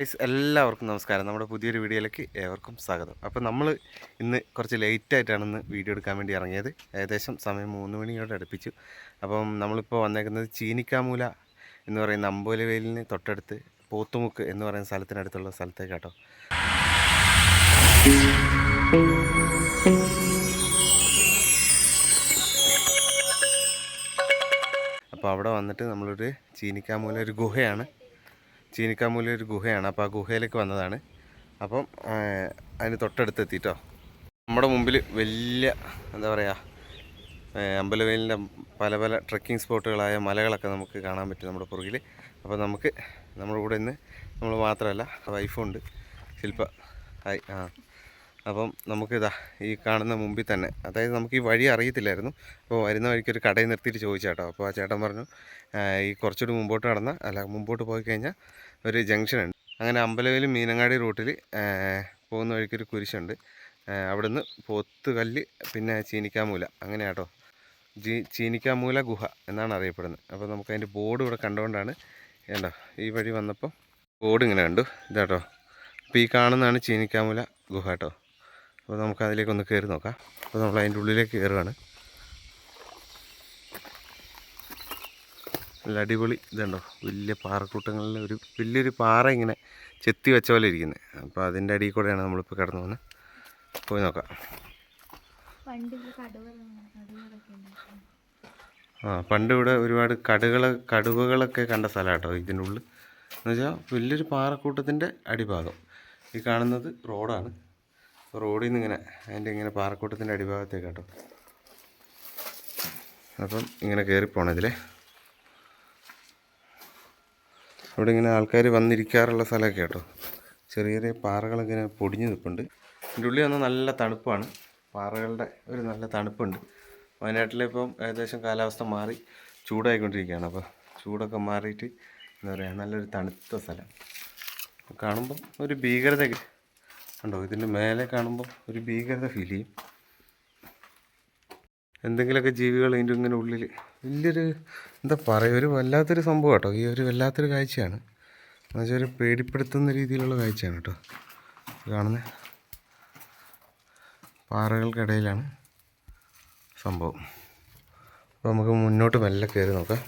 എല്ലാവർക്കും നമസ്കാരം. നമ്മുടെ പുതിയൊരു വീഡിയോയിലേക്ക് ഏവർക്കും സ്വാഗതം. അപ്പോൾ നമ്മൾ ഇന്ന് കുറച്ച് ലേറ്റായിട്ടാണ് ഇന്ന് വീഡിയോ എടുക്കാൻ വേണ്ടി ഇറങ്ങിയത്. ഏകദേശം സമയം 3 മണിയോട് അടുപ്പിച്ചു. അപ്പം നമ്മളിപ്പോൾ വന്നേക്കുന്നത് ചീനിക്കാമൂല എന്ന് പറയുന്ന അമ്പലവേലിന് തൊട്ടടുത്ത് പോത്തുമുക്ക് എന്ന് പറയുന്ന സ്ഥലത്തിനടുത്തുള്ള സ്ഥലത്തേക്കാട്ടോ. അപ്പോൾ അവിടെ വന്നിട്ട് നമ്മളൊരു ചീനിക്കാമൂല ഒരു ഗുഹയാണ്. അപ്പോൾ ആ ഗുഹയിലേക്ക് വന്നതാണ്. അപ്പം അതിന് തൊട്ടടുത്ത് എത്തിയിട്ടോ. നമ്മുടെ മുമ്പിൽ വലിയ എന്താ പറയുക, അമ്പലവേലിൻ്റെ പല പല ട്രെക്കിംഗ് സ്പോട്ടുകളായ മലകളൊക്കെ നമുക്ക് കാണാൻ പറ്റും നമ്മുടെ പുറകിൽ. അപ്പോൾ നമ്മുടെ കൂടെ ഇന്ന് നമ്മൾ മാത്രമല്ല, വൈഫുണ്ട് ശില്പ. ഹായ്. അപ്പം നമുക്കിതാ ഈ കാണുന്ന മുമ്പിൽ തന്നെ, അതായത് നമുക്ക് ഈ വഴി അറിയത്തില്ലായിരുന്നു. അപ്പോൾ വരുന്ന വഴിക്ക് ഒരു കടയിൽ നിർത്തിയിട്ട് ചോദിച്ചാട്ടോ. അപ്പോൾ ആ ചേട്ടൻ പറഞ്ഞു ഈ കുറച്ചുകൂടി മുമ്പോട്ട് പോയി കഴിഞ്ഞാൽ ഒരു ജംഗ്ഷനുണ്ട്. അങ്ങനെ അമ്പലവേലും മീനങ്ങാടി റൂട്ടിൽ പോകുന്ന വഴിക്കൊരു കുരിശുണ്ട്. അവിടുന്ന് പോത്തുകല്ല് പിന്നെ ചീനിക്കാമൂല അങ്ങനെ കേട്ടോ. ചീനിക്കാമൂല ഗുഹ എന്നാണ് അറിയപ്പെടുന്നത്. അപ്പോൾ നമുക്കതിൻ്റെ ബോർഡ് ഇവിടെ കണ്ടുകൊണ്ടാണ് കേട്ടോ ഈ വഴി വന്നപ്പോൾ ബോർഡ് ഇങ്ങനെ കണ്ടു. ഇതാട്ടോ. അപ്പോൾ ഈ കാണുന്നതാണ് ചീനിക്കാമൂല ഗുഹ കേട്ടോ. അപ്പോൾ നമുക്ക് അതിലേക്കൊന്ന് കയറി നോക്കാം. അപ്പോൾ നമ്മൾ അതിൻ്റെ ഉള്ളിലേക്ക് കയറുകയാണ്. നല്ല അടിപൊളി ഇതുണ്ടോ, വലിയ പാറക്കൂട്ടങ്ങളിൽ വലിയൊരു പാറ ഇങ്ങനെ ചെത്തി വെച്ച പോലെ ഇരിക്കുന്നത്. അപ്പോൾ അതിൻ്റെ അടിയിൽ കൂടെയാണ് നമ്മളിപ്പോൾ കടന്നു പോകുന്നത്. പോയി നോക്കാം. പണ്ട് ഇവിടെ ഒരുപാട് കടുവകളൊക്കെ കണ്ട സ്ഥലം കേട്ടോ ഇതിൻ്റെ ഉള്ളിൽ. എന്നുവെച്ചാൽ വലിയൊരു പാറക്കൂട്ടത്തിൻ്റെ അടിഭാഗം. ഈ കാണുന്നത് റോഡാണ്. റോഡിൽ നിന്ന് ഇങ്ങനെ പാറക്കൂട്ടത്തിൻ്റെ അടിഭാഗത്തേക്ക് കേട്ടോ. അപ്പം ഇങ്ങനെ കയറിപ്പോണം ഇതിൽ. ഇവിടെ ഇങ്ങനെ ആൾക്കാർ വന്നിരിക്കാറുള്ള സ്ഥലമൊക്കെ കേട്ടോ. ചെറിയ ചെറിയ പാറകളിങ്ങനെ പൊടിഞ്ഞ് നിൽപ്പുണ്ട്. ഇതിൻ്റെ ഉള്ളിൽ വന്നാൽ നല്ല തണുപ്പാണ്. പാറകളുടെ ഒരു നല്ല തണുപ്പുണ്ട്. വയനാട്ടിലിപ്പം ഏകദേശം കാലാവസ്ഥ മാറി ചൂടായിക്കൊണ്ടിരിക്കുകയാണ്. അപ്പോൾ ചൂടൊക്കെ മാറിയിട്ട് എന്താ പറയുക, നല്ലൊരു തണുത്ത സ്ഥലം. കാണുമ്പം ഒരു ഭീകരത ഉണ്ടോ, ഇതിൻ്റെ മേലെ കാണുമ്പം ഒരു ഭീകരത ഫീൽ ചെയ്യും. എന്തെങ്കിലുമൊക്കെ ജീവികൾ ഇതിൻ്റെ ഇങ്ങനെ ഉള്ളിൽ വലിയൊരു എന്താ പറയുക, ഒരു വല്ലാത്തൊരു സംഭവം കേട്ടോ. ഈ ഒരു വല്ലാത്തൊരു കാഴ്ചയാണ്. എന്നുവെച്ചാൽ ഒരു പേടിപ്പെടുത്തുന്ന രീതിയിലുള്ള കാഴ്ചയാണ് കേട്ടോ കാണുന്നത്. പാറകൾക്കിടയിലാണ് സംഭവം. അപ്പോൾ നമുക്ക് മുന്നോട്ട് മെല്ലെ കയറി നോക്കാം.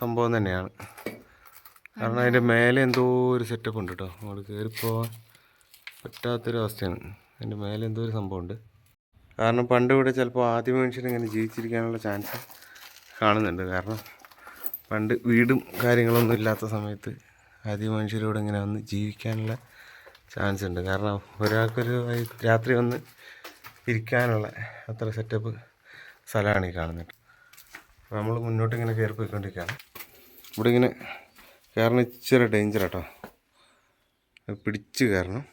സംഭവം തന്നെയാണ്. കാരണം അതിൻ്റെ മേലെ എന്തോ ഒരു സെറ്റപ്പ് ഉണ്ട് കേട്ടോ. അങ്ങോട്ട് കയറിപ്പോവാൻ പറ്റാത്തൊരു അവസ്ഥയാണ്. അതിൻ്റെ മേലെ എന്തോ ഒരു സംഭവമുണ്ട്. കാരണം പണ്ട് ഇവിടെ ചിലപ്പോൾ ആദ്യ മനുഷ്യരിങ്ങനെ ജീവിച്ചിരിക്കാനുള്ള ചാൻസ് കാണുന്നുണ്ട്. കാരണം പണ്ട് വീടും കാര്യങ്ങളൊന്നും ഇല്ലാത്ത സമയത്ത് ആദ്യ മനുഷ്യരോട് ഇങ്ങനെ വന്ന് ജീവിക്കാനുള്ള ചാൻസ് ഉണ്ട്. കാരണം ഒരാൾക്കൊരു രാത്രി വന്ന് ഇരിക്കാനുള്ള അത്ര സെറ്റപ്പ് സ്ഥലമാണ് ഈ കാണുന്നത്. അപ്പോൾ നമ്മൾ മുന്നോട്ട് ഇങ്ങനെ കയറി പോയിക്കൊണ്ടിരിക്കുകയാണ്. ഇവിടെ ഇങ്ങനെ കയറണം ഇച്ചിരി ഡേഞ്ചർ കേട്ടോ. പിടിച്ച് കയറണം.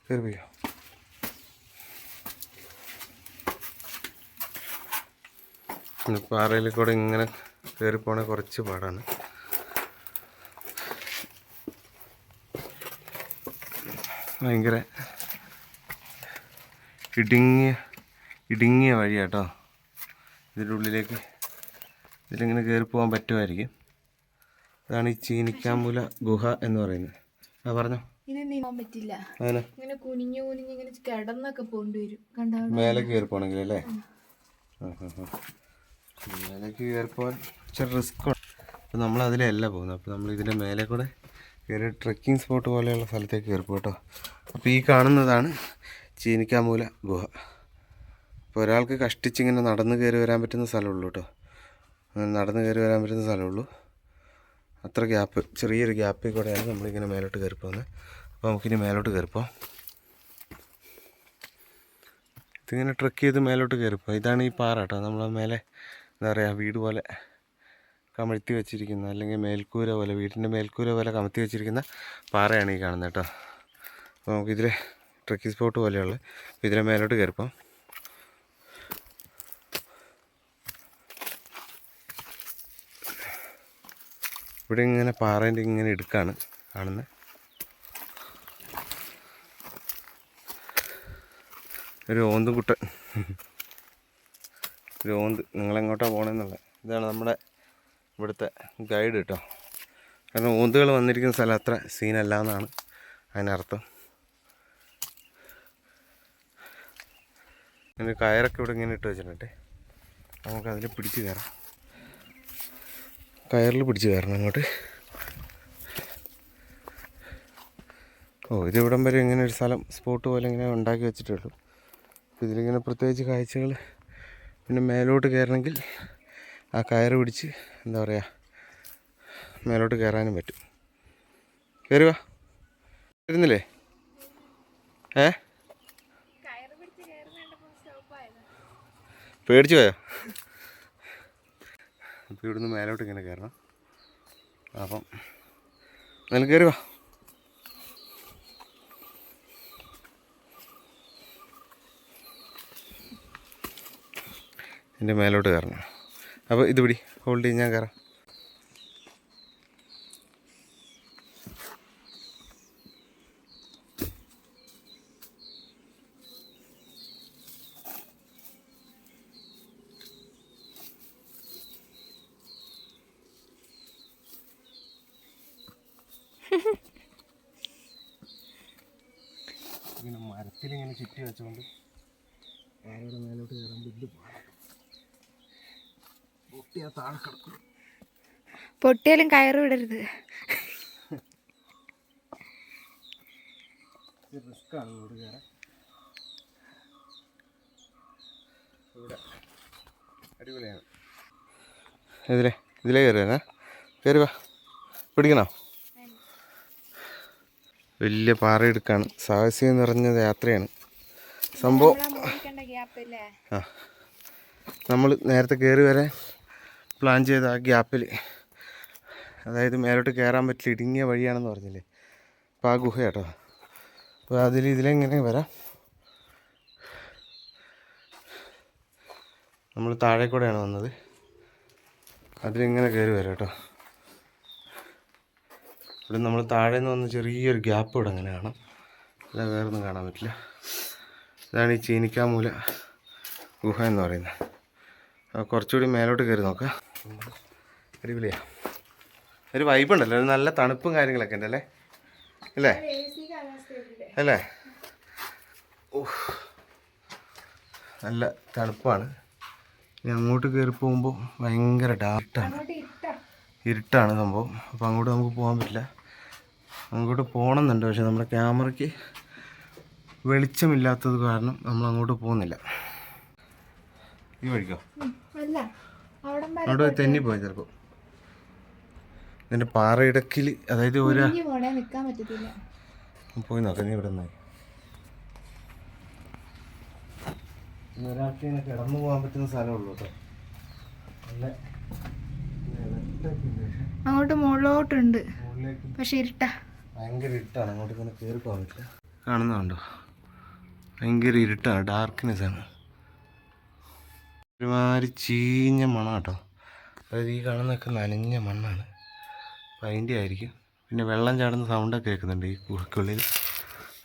കയറി പോയോ. പാറയിൽ കൂടെ ഇങ്ങനെ കയറിപ്പോണേ കുറച്ച് പാടാണ്. ഭയങ്കര ഇടുങ്ങിയ വഴിയാട്ടോ. ഇതിൻ്റെ ഉള്ളിലേക്ക് ഇതിലിങ്ങനെ കയറിപ്പോകാൻ പറ്റുമായിരിക്കും. അതാണ് ഈ ചീനിക്കാമൂല ഗുഹ എന്ന് പറയുന്നത്. പറഞ്ഞോ. പറ്റില്ല, ഇങ്ങനെ കുനിഞ്ഞു ഇങ്ങനെ കിടന്നൊക്കെ പോകേണ്ടി വരും. മേലേക്ക് കയറി പോകണമെങ്കിൽ അല്ലേ? മേലേക്ക് കയറി പോകാൻ ഇച്ചിരി റിസ്ക് ഉണ്ട്. അപ്പോൾ നമ്മൾ അതിലല്ല പോകുന്നത്. അപ്പോൾ നമ്മൾ ഇതിൻ്റെ മേലെ കൂടെ കയറി ട്രെക്കിംഗ് സ്പോട്ട് പോലെയുള്ള സ്ഥലത്തേക്ക് കയറി പോകട്ടോ. അപ്പോൾ ഈ കാണുന്നതാണ് ചീനിക്കാമൂല ഗുഹ. അപ്പോൾ ഒരാൾക്ക് കഷ്ടിച്ചിങ്ങനെ നടന്ന് കയറി വരാൻ പറ്റുന്ന സ്ഥലമുള്ളൂ കേട്ടോ. നടന്ന് കയറി വരാൻ പറ്റുന്ന സ്ഥലമുള്ളൂ. അത്ര ഗ്യാപ്പ്, ചെറിയൊരു ഗ്യാപ്പിൽ കൂടെയാണ് നമ്മളിങ്ങനെ മേലോട്ട് കയറി പോകുന്നത്. അപ്പോൾ നമുക്കിനി മേലോട്ട് കയറിപ്പോം. ഇതിങ്ങനെ ട്രെക്ക് ചെയ്ത് മേലോട്ട് കയറിപ്പോൾ. ഇതാണ് ഈ പാറ കേട്ടോ. നമ്മൾ മേലെ എന്താ പറയുക, വീട് പോലെ കമഴ്ത്തി വെച്ചിരിക്കുന്ന, അല്ലെങ്കിൽ മേൽക്കൂര പോലെ, വീടിൻ്റെ മേൽക്കൂര പോലെ കമഴ്ത്തി വെച്ചിരിക്കുന്ന പാറയാണ് ഈ കാണുന്നത് കേട്ടോ. അപ്പോൾ നമുക്കിതിൽ ട്രെക്കിംഗ് സ്പോട്ട് പോലെയുള്ള ഇതിലെ മേലോട്ട് കയറിപ്പോൾ. ഇവിടെ ഇങ്ങനെ പാറേൻ്റെ ഇങ്ങനെ ഇടുക്കാണ് കാണുന്നത്. ഒരു ഓന്തും കുട്ടൻ, ഒരു ഓന്ത്. നിങ്ങളെങ്ങോട്ടാണ് പോകണമെന്നുള്ളത്. ഇതാണ് നമ്മുടെ ഇവിടുത്തെ ഗൈഡ് കേട്ടോ. കാരണം ഊന്തുകൾ വന്നിരിക്കുന്ന സ്ഥലം അത്ര സീനല്ല എന്നാണ് അതിനർത്ഥം. ഇങ്ങനെ കയറൊക്കെ ഇവിടെ ഇങ്ങനെ ഇട്ട് വെച്ചിട്ടുണ്ട്. നമുക്കതിൽ പിടിച്ച് കയറാം. കയറിൽ പിടിച്ച് കയറണം അങ്ങോട്ട്. ഇതിവിടം വരെ ഇങ്ങനെ ഒരു സ്ഥലം സ്പോട്ട് പോലെ ഇങ്ങനെ ഉണ്ടാക്കി വെച്ചിട്ടേ ഉള്ളൂ. അപ്പോൾ ഇതിലിങ്ങനെ പ്രത്യേകിച്ച് കാഴ്ചകൾ. പിന്നെ മേലോട്ട് കയറണമെങ്കിൽ ആ കയറ് പിടിച്ച് എന്താ പറയുക മേലോട്ട് കയറാനും പറ്റും. കയറുക വരുന്നില്ലേ? പേടിച്ചു പോയോ? അപ്പോൾ ഇവിടുന്ന് മേലോട്ട് ഇങ്ങനെ കയറണം. അപ്പം നിനക്ക് കയറുക. എൻ്റെ മേലോട്ട് കയറണം. അപ്പോൾ ഇത് പിടി, ഹോൾഡ് ചെയ്ത് ഞാൻ കയറാം. ഇങ്ങനെ മരത്തിലിങ്ങനെ ചുറ്റി വെച്ചുകൊണ്ട് ആരോടെ മേലോട്ട് കയറാൻ വലിയ പൊട്ടിയാ താഴെ കിടക്കും. പൊട്ടിയാലും കയറ് വിടരുത്. റിസ്ക്കാണ് ഇങ്ങോട്ട് കയറാൻ. ഇവിടെ അടിപൊളിയാണ്. ഇതിലേ കയറുക. കയറുക, പിടിക്കണോ? വലിയ പാറയെടുക്കാണ്. സാഹസികം നിറഞ്ഞ യാത്രയാണ് സംഭവം. ആ, നമ്മൾ നേരത്തെ കയറി വരാൻ പ്ലാൻ ചെയ്ത ആ ഗ്യാപ്പിൽ, അതായത് മേലോട്ട് കയറാൻ പറ്റില്ല, ഇടുങ്ങിയ വഴിയാണെന്ന് പറഞ്ഞില്ലേ, അപ്പോൾ ആ ഗുഹ കേട്ടോ. അപ്പോൾ ഇതിലെങ്ങനെ വരാം. നമ്മൾ താഴെ കൂടെയാണ് വന്നത്. അതിലിങ്ങനെ കയറി വരാം കേട്ടോ. ഇവിടെ നമ്മൾ താഴെ നിന്ന് വന്ന് ചെറിയൊരു ഗ്യാപ്പ് ഇവിടെ അങ്ങനെ കാണാം. അല്ല വേറെ ഒന്നും കാണാൻ പറ്റില്ല. ഇതാണ് ഈ ചീനിക്കാമൂല ഗുഹ എന്ന് പറയുന്നത്. കുറച്ചുകൂടി മേലോട്ട് കയറി നോക്കാം. അടിപൊളിയാണ്. ഒരു വൈബുണ്ടല്ലോ, ഒരു നല്ല തണുപ്പും കാര്യങ്ങളൊക്കെ ഉണ്ടല്ലേ, അല്ലേ അല്ലേ? നല്ല തണുപ്പാണ്. ഇനി അങ്ങോട്ട് കയറി പോകുമ്പോൾ ഭയങ്കര ഡാർട്ടാണ്, ഇരുട്ടാണ് സംഭവം. അപ്പോൾ അങ്ങോട്ട് നമുക്ക് പോകാൻ പറ്റില്ല. അങ്ങോട്ട് പോകണമെന്നുണ്ട്, പക്ഷെ നമ്മുടെ ക്യാമറയ്ക്ക് വെളിച്ചമില്ലാത്തത് കാരണം നമ്മൾ അങ്ങോട്ട് പോകുന്നില്ല. ഈ വഴിക്കോ? അവിടെ തെന്നിപ്പോയി ചിലപ്പോൾ. ഇതിൻ്റെ പാറയിടക്കിൽ, അതായത് പോയി നോക്കാം. നീ ഇവിടെ നിന്നായി ഒരാൾക്ക് ഇങ്ങനെ കിടന്നു പോകാൻ പറ്റുന്ന സ്ഥലമുള്ളൂ കേട്ടോ. നല്ല അങ്ങോട്ട് മുകളിലോട്ടുണ്ട്, പക്ഷെ ഇരുട്ടാ, ഭയങ്കര ഇരുട്ടാണ്. അങ്ങോട്ട് ഇങ്ങനെ കയറി പോകാൻ പറ്റില്ല. കാണുന്നുണ്ടോ? ഭയങ്കര ഇരുട്ടാണ്, ഡാർക്ക്നെസ് ആണ്. ഒരുമാതിരി ചീഞ്ഞ മണം കേട്ടോ. അതായത് ഈ കാണുന്നതൊക്കെ നനഞ്ഞ മണ്ണാണ്. അപ്പം അതിൻ്റെ ആയിരിക്കും. പിന്നെ വെള്ളം ചാടുന്ന സൗണ്ടൊക്കെ കേൾക്കുന്നുണ്ട് ഈ ഗുഹയ്ക്കുള്ളിൽ.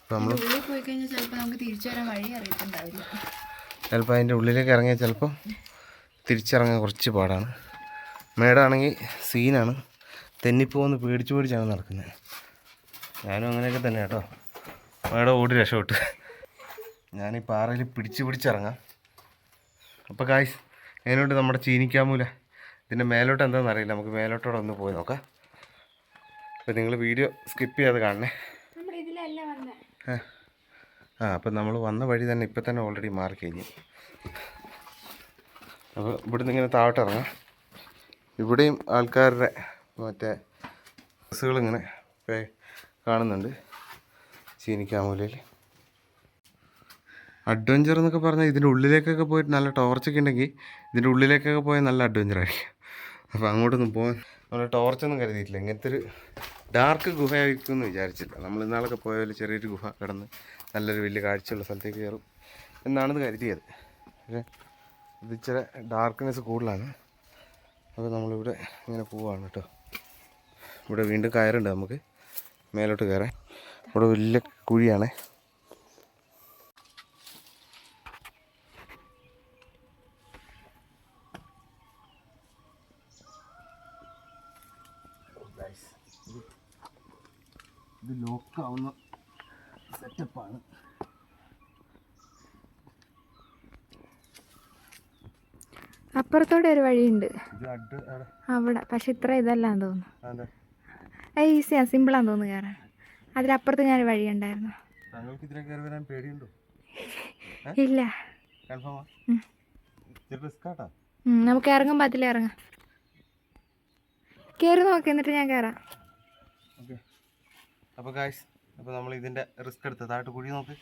അപ്പോൾ നമ്മൾ പോയി കഴിഞ്ഞാൽ ചിലപ്പോൾ നമുക്ക് തിരിച്ചു വരാൻ വഴി അറിയത്തുണ്ടാവില്ല. ചിലപ്പോൾ അതിൻ്റെ ഉള്ളിലേക്ക് ഇറങ്ങിയാൽ ചിലപ്പോൾ തിരിച്ചിറങ്ങാൻ കുറച്ച് പാടാണ്. മേടാണെങ്കിൽ സീനാണ്, തെന്നിപ്പോന്ന് പേടിച്ചാണ് നടക്കുന്നത്. ഞാനും അങ്ങനെയൊക്കെ തന്നെ കേട്ടോ. മേട ഓടി രക്ഷപ്പെട്ടു. ഞാൻ ഈ പാറയിൽ പിടിച്ചിറങ്ങാം. അപ്പോൾ ഗായ്സ്, അതിനോട്ട് നമ്മുടെ ചീനിക്കാമൂല ഇതിൻ്റെ മേലോട്ട് എന്താണെന്ന് അറിയില്ല. നമുക്ക് മേലോട്ടോടെ ഒന്ന് പോയി നോക്കാം. അപ്പോൾ നിങ്ങൾ വീഡിയോ സ്കിപ്പ് ചെയ്യാതെ കാണണേ. അപ്പം നമ്മൾ വന്ന വഴി തന്നെ ഇപ്പം തന്നെ ഓൾറെഡി മാറി കഴിഞ്ഞു. അപ്പോൾ ഇവിടുന്ന് ഇങ്ങനെ താഴോട്ട് ഇറങ്ങാം. ഇവിടെയും ആൾക്കാരുടെ മറ്റേ ബസ്സുകളിങ്ങനെ കാണുന്നുണ്ട് ചീനിക്കാമൂലയിൽ. അഡ്വഞ്ചർ എന്നൊക്കെ പറഞ്ഞാൽ ഇതിൻ്റെ ഉള്ളിലേക്കൊക്കെ പോയിട്ട് നല്ല ടോർച്ചൊക്കെ ഉണ്ടെങ്കിൽ ഇതിൻ്റെ ഉള്ളിലേക്കൊക്കെ പോയാൽ നല്ല അഡ്വഞ്ചറായിരിക്കും. അപ്പോൾ അങ്ങോട്ടൊന്നും പോകാൻ നമ്മൾ ടോർച്ചൊന്നും കരുതിയിട്ടില്ല. ഇങ്ങനത്തെ ഒരു ഡാർക്ക് ഗുഹയായിരിക്കും എന്ന് വിചാരിച്ചില്ല. നമ്മൾ ഇന്നാളൊക്കെ പോയ പോലെ ചെറിയൊരു ഗുഹ കിടന്ന് നല്ലൊരു വലിയ കാഴ്ചയുള്ള സ്ഥലത്തേക്ക് കയറും എന്നാണെന്ന് കരുതിയത്. പക്ഷേ ഇത് ഇച്ചിരി ഡാർക്ക്നെസ് കൂടുതലാണ്. അപ്പോൾ നമ്മളിവിടെ ഇങ്ങനെ പോവുകയാണ് കേട്ടോ. ഇവിടെ വീണ്ടും കയറുണ്ട് നമുക്ക് മേലോട്ട് കയറാൻ. ഇവിടെ വലിയ കുഴിയാണേ. ഇത് ലോക്കാവുന്ന സെറ്റപ്പാണ്. അപ്പുറത്തോടെ ഒരു വഴിയുണ്ട് ഇത് അവിടെ, പക്ഷെ ഇത്ര ഇതല്ലാന്ന് തോന്നുന്നു. അതെ, ഈസിയാ, സിമ്പിളാന്ന് തോന്നുന്നു കയറാൻ. അതിലപ്പുറത്ത് ഞാൻ വഴിയുണ്ടായിരുന്നു. താങ്കൾക്ക് ഇതിനെ കയറി വരാൻ പേടിയുണ്ടോ? ഇല്ല. കൺഫേമാ? റിസ്കാട്ടാ. നമുക്ക് ഇറങ്ങുമ്പോൾ അതിൽ ഇറങ്ങാം. കയറി നോക്കി, എന്നിട്ട് ഞാൻ കയറാം. ഓക്കെ. അപ്പോൾ ഗായ്സ്, അപ്പോൾ നമ്മൾ ഇതിൻ്റെ റിസ്ക് എടുത്ത് താഴോട്ട് കുഴി നോക്ക്.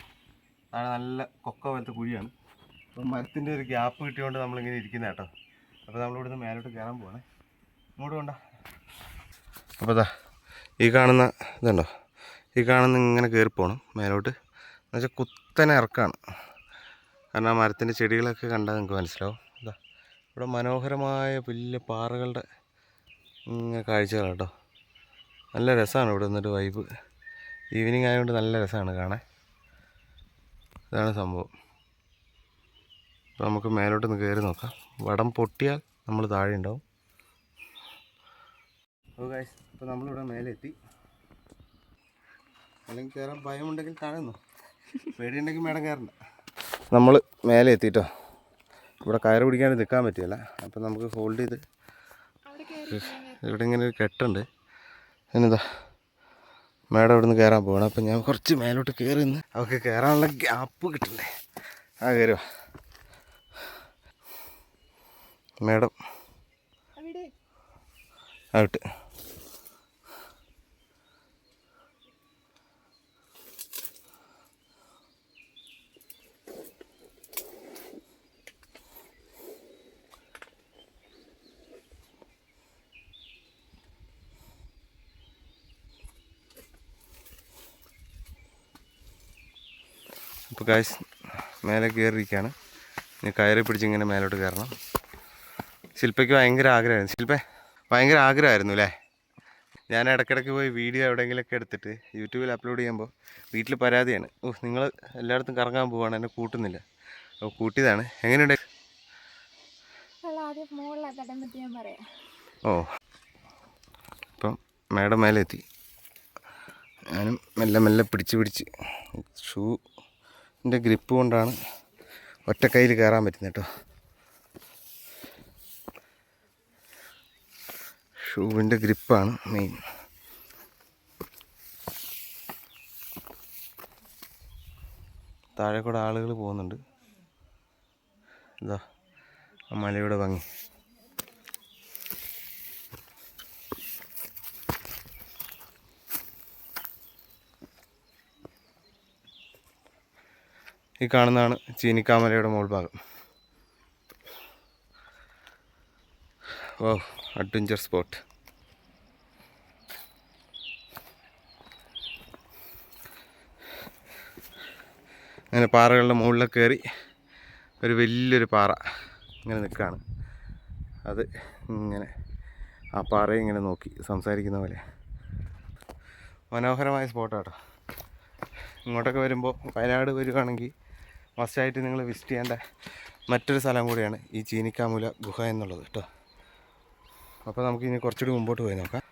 താഴെ നല്ല കൊക്ക പോലത്തെ കുഴിയാണ്. അപ്പോൾ മരത്തിൻ്റെ ഒരു ഗ്യാപ്പ് കിട്ടിയതുകൊണ്ട് നമ്മളിങ്ങനെ ഇരിക്കുന്ന കേട്ടോ. അപ്പോൾ നമ്മളിവിടുന്ന് മേലോട്ട് കയറാൻ പോവാണേ. ഇങ്ങോട്ട് കൊണ്ട. അപ്പോൾ അതാ ഈ കാണുന്ന ഇതുണ്ടോ, ഈ കാണുന്ന ഇങ്ങനെ കയറി പോകണം മേലോട്ട്. എന്നുവെച്ചാൽ കുത്തനെ ഇറക്കാണ്. കാരണം ആ മരത്തിൻ്റെ ചെടികളൊക്കെ കണ്ടാൽ നിങ്ങൾക്ക് മനസ്സിലാവും. ഇതാ ഇവിടെ മനോഹരമായ വലിയ പാറകളുടെ ഇങ്ങനെ കാഴ്ചകൾ കേട്ടോ. നല്ല രസമാണ് ഇവിടെ നിന്നൊരു വൈബ്. ഈവനിങ് ആയതുകൊണ്ട് നല്ല രസമാണ് കാണാൻ. ഇതാണ് സംഭവം. അപ്പോൾ നമുക്ക് മേലോട്ടൊന്ന് കയറി നോക്കാം. വടം പൊട്ടിയാൽ നമ്മൾ താഴെ ഉണ്ടാവും. അപ്പോൾ ഗൈസ്, ഇപ്പോൾ നമ്മളിവിടെ മേലെ എത്തി. അല്ലെങ്കിൽ കയറാൻ ഭയമുണ്ടെങ്കിൽ താഴെ നിന്നോ, പേടിയുണ്ടെങ്കിൽ മേടം കയറണ്ട. നമ്മൾ മേലെ എത്തിയിട്ടോ. ഇവിടെ കയറ് പിടിക്കാണ്ട് നിൽക്കാൻ പറ്റില്ല. അപ്പോൾ നമുക്ക് ഹോൾഡ് ചെയ്ത് ഇവിടെ ഇങ്ങനെ ഒരു കെട്ടുണ്ട്. എന്നിതാ മേഡം ഇവിടെ നിന്ന് കയറാൻ പോകണം. അപ്പം ഞാൻ കുറച്ച് മേലോട്ട് കയറി നിന്ന് അവർക്ക് കയറാനുള്ള ഗ്യാപ്പ് കിട്ടണ്ടേ. കയറുക മേഡം ആയിട്ട്. അപ്പോൾ ഗായ്സ്, മേലെ കയറിയിരിക്കുകയാണ്. ഇനി കയറി പിടിച്ച് ഇങ്ങനെ മേലോട്ട് കയറണം. ശില്പയ്ക്ക് ഭയങ്കര ആഗ്രഹമായിരുന്നു. ശില്പ ഭയങ്കര ആഗ്രഹമായിരുന്നു അല്ലേ? ഞാൻ ഇടയ്ക്കിടയ്ക്ക് പോയി വീഡിയോ എവിടെയെങ്കിലുമൊക്കെ എടുത്തിട്ട് യൂട്യൂബിൽ അപ്ലോഡ് ചെയ്യുമ്പോൾ വീട്ടിൽ പരാതിയാണ്, നിങ്ങൾ എല്ലായിടത്തും കറങ്ങാൻ പോവുകയാണ്, എന്നെ കൂട്ടുന്നില്ല. അപ്പോൾ കൂട്ടിയതാണ്. എങ്ങനെയുണ്ട്? ഓ, ഇപ്പം മേഡം മേലെ എത്തി. ഞാനും മെല്ലെ മെല്ലെ പിടിച്ച് ഷൂവിൻ്റെ ഗ്രിപ്പ് കൊണ്ടാണ് ഒറ്റ കയ്യിൽ കയറാൻ പറ്റുന്നത് കേട്ടോ. ഷൂവിൻ്റെ ഗ്രിപ്പാണ് മെയിൻ. താഴെ കൂടെ ആളുകൾ പോകുന്നുണ്ട്. ഇതാ ആ മലയുടെ ഭംഗി. ഈ കാണുന്നതാണ് ചീനിക്കാമലയുടെ മുകൾ ഭാഗം. ഓ, അഡ്വഞ്ചർ സ്പോട്ട്. അങ്ങനെ പാറകളുടെ മുകളിലൊക്കെ കയറി ഒരു വലിയൊരു പാറ ഇങ്ങനെ നിൽക്കുകയാണ്. അത് ഇങ്ങനെ ആ പാറയെ ഇങ്ങനെ നോക്കി സംസാരിക്കുന്ന പോലെ മനോഹരമായ സ്പോട്ടാട്ടോ. ഇങ്ങോട്ടൊക്കെ വരുമ്പോൾ, വയനാട് വരികയാണെങ്കിൽ മസ്റ്റായിട്ട് നിങ്ങൾ വിസിറ്റ് ചെയ്യേണ്ട മറ്റൊരു സ്ഥലം കൂടിയാണ് ഈ ചീനിക്കാമുല ഗുഹ എന്നുള്ളത് കേട്ടോ. അപ്പോൾ നമുക്ക് ഇനി കുറച്ചുകൂടി മുമ്പോട്ട് പോയി നോക്കാം.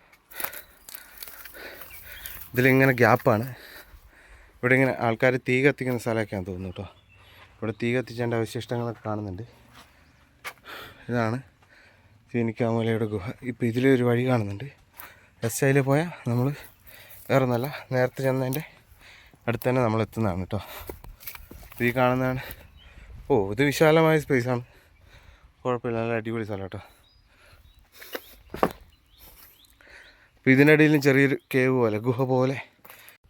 ഇതിലിങ്ങനെ ഗ്യാപ്പാണ്. ഇവിടെ ഇങ്ങനെ ആൾക്കാർ തീ കത്തിക്കുന്ന സ്ഥലമൊക്കെയാണെന്ന് തോന്നുന്നു കേട്ടോ. ഇവിടെ തീ കത്തിച്ചതിൻ്റെ അവശിഷ്ടങ്ങളൊക്കെ കാണുന്നുണ്ട്. ഇതാണ് ചീനിക്കാമുലയുടെ ഗുഹ. ഇപ്പോൾ ഇതിലൊരു വഴി കാണുന്നുണ്ട്. ലെഫ്റ്റ് സൈഡിൽ പോയാൽ നമ്മൾ വേറെ ഒന്നല്ല, നേരത്തെ ചെന്നതിൻ്റെ അടുത്ത് തന്നെ നമ്മൾ എത്തുന്നതാണ് കേട്ടോ. ഈ കാണുന്നതാണ്. ഓ, ഇത് വിശാലമായ സ്പേസാണ്. കുഴപ്പമില്ല, നല്ല അടിപൊളി സ്ഥലം കേട്ടോ. അപ്പോൾ ഇതിനിടയിലും ചെറിയൊരു കേവ് പോലെ, ഗുഹ പോലെ,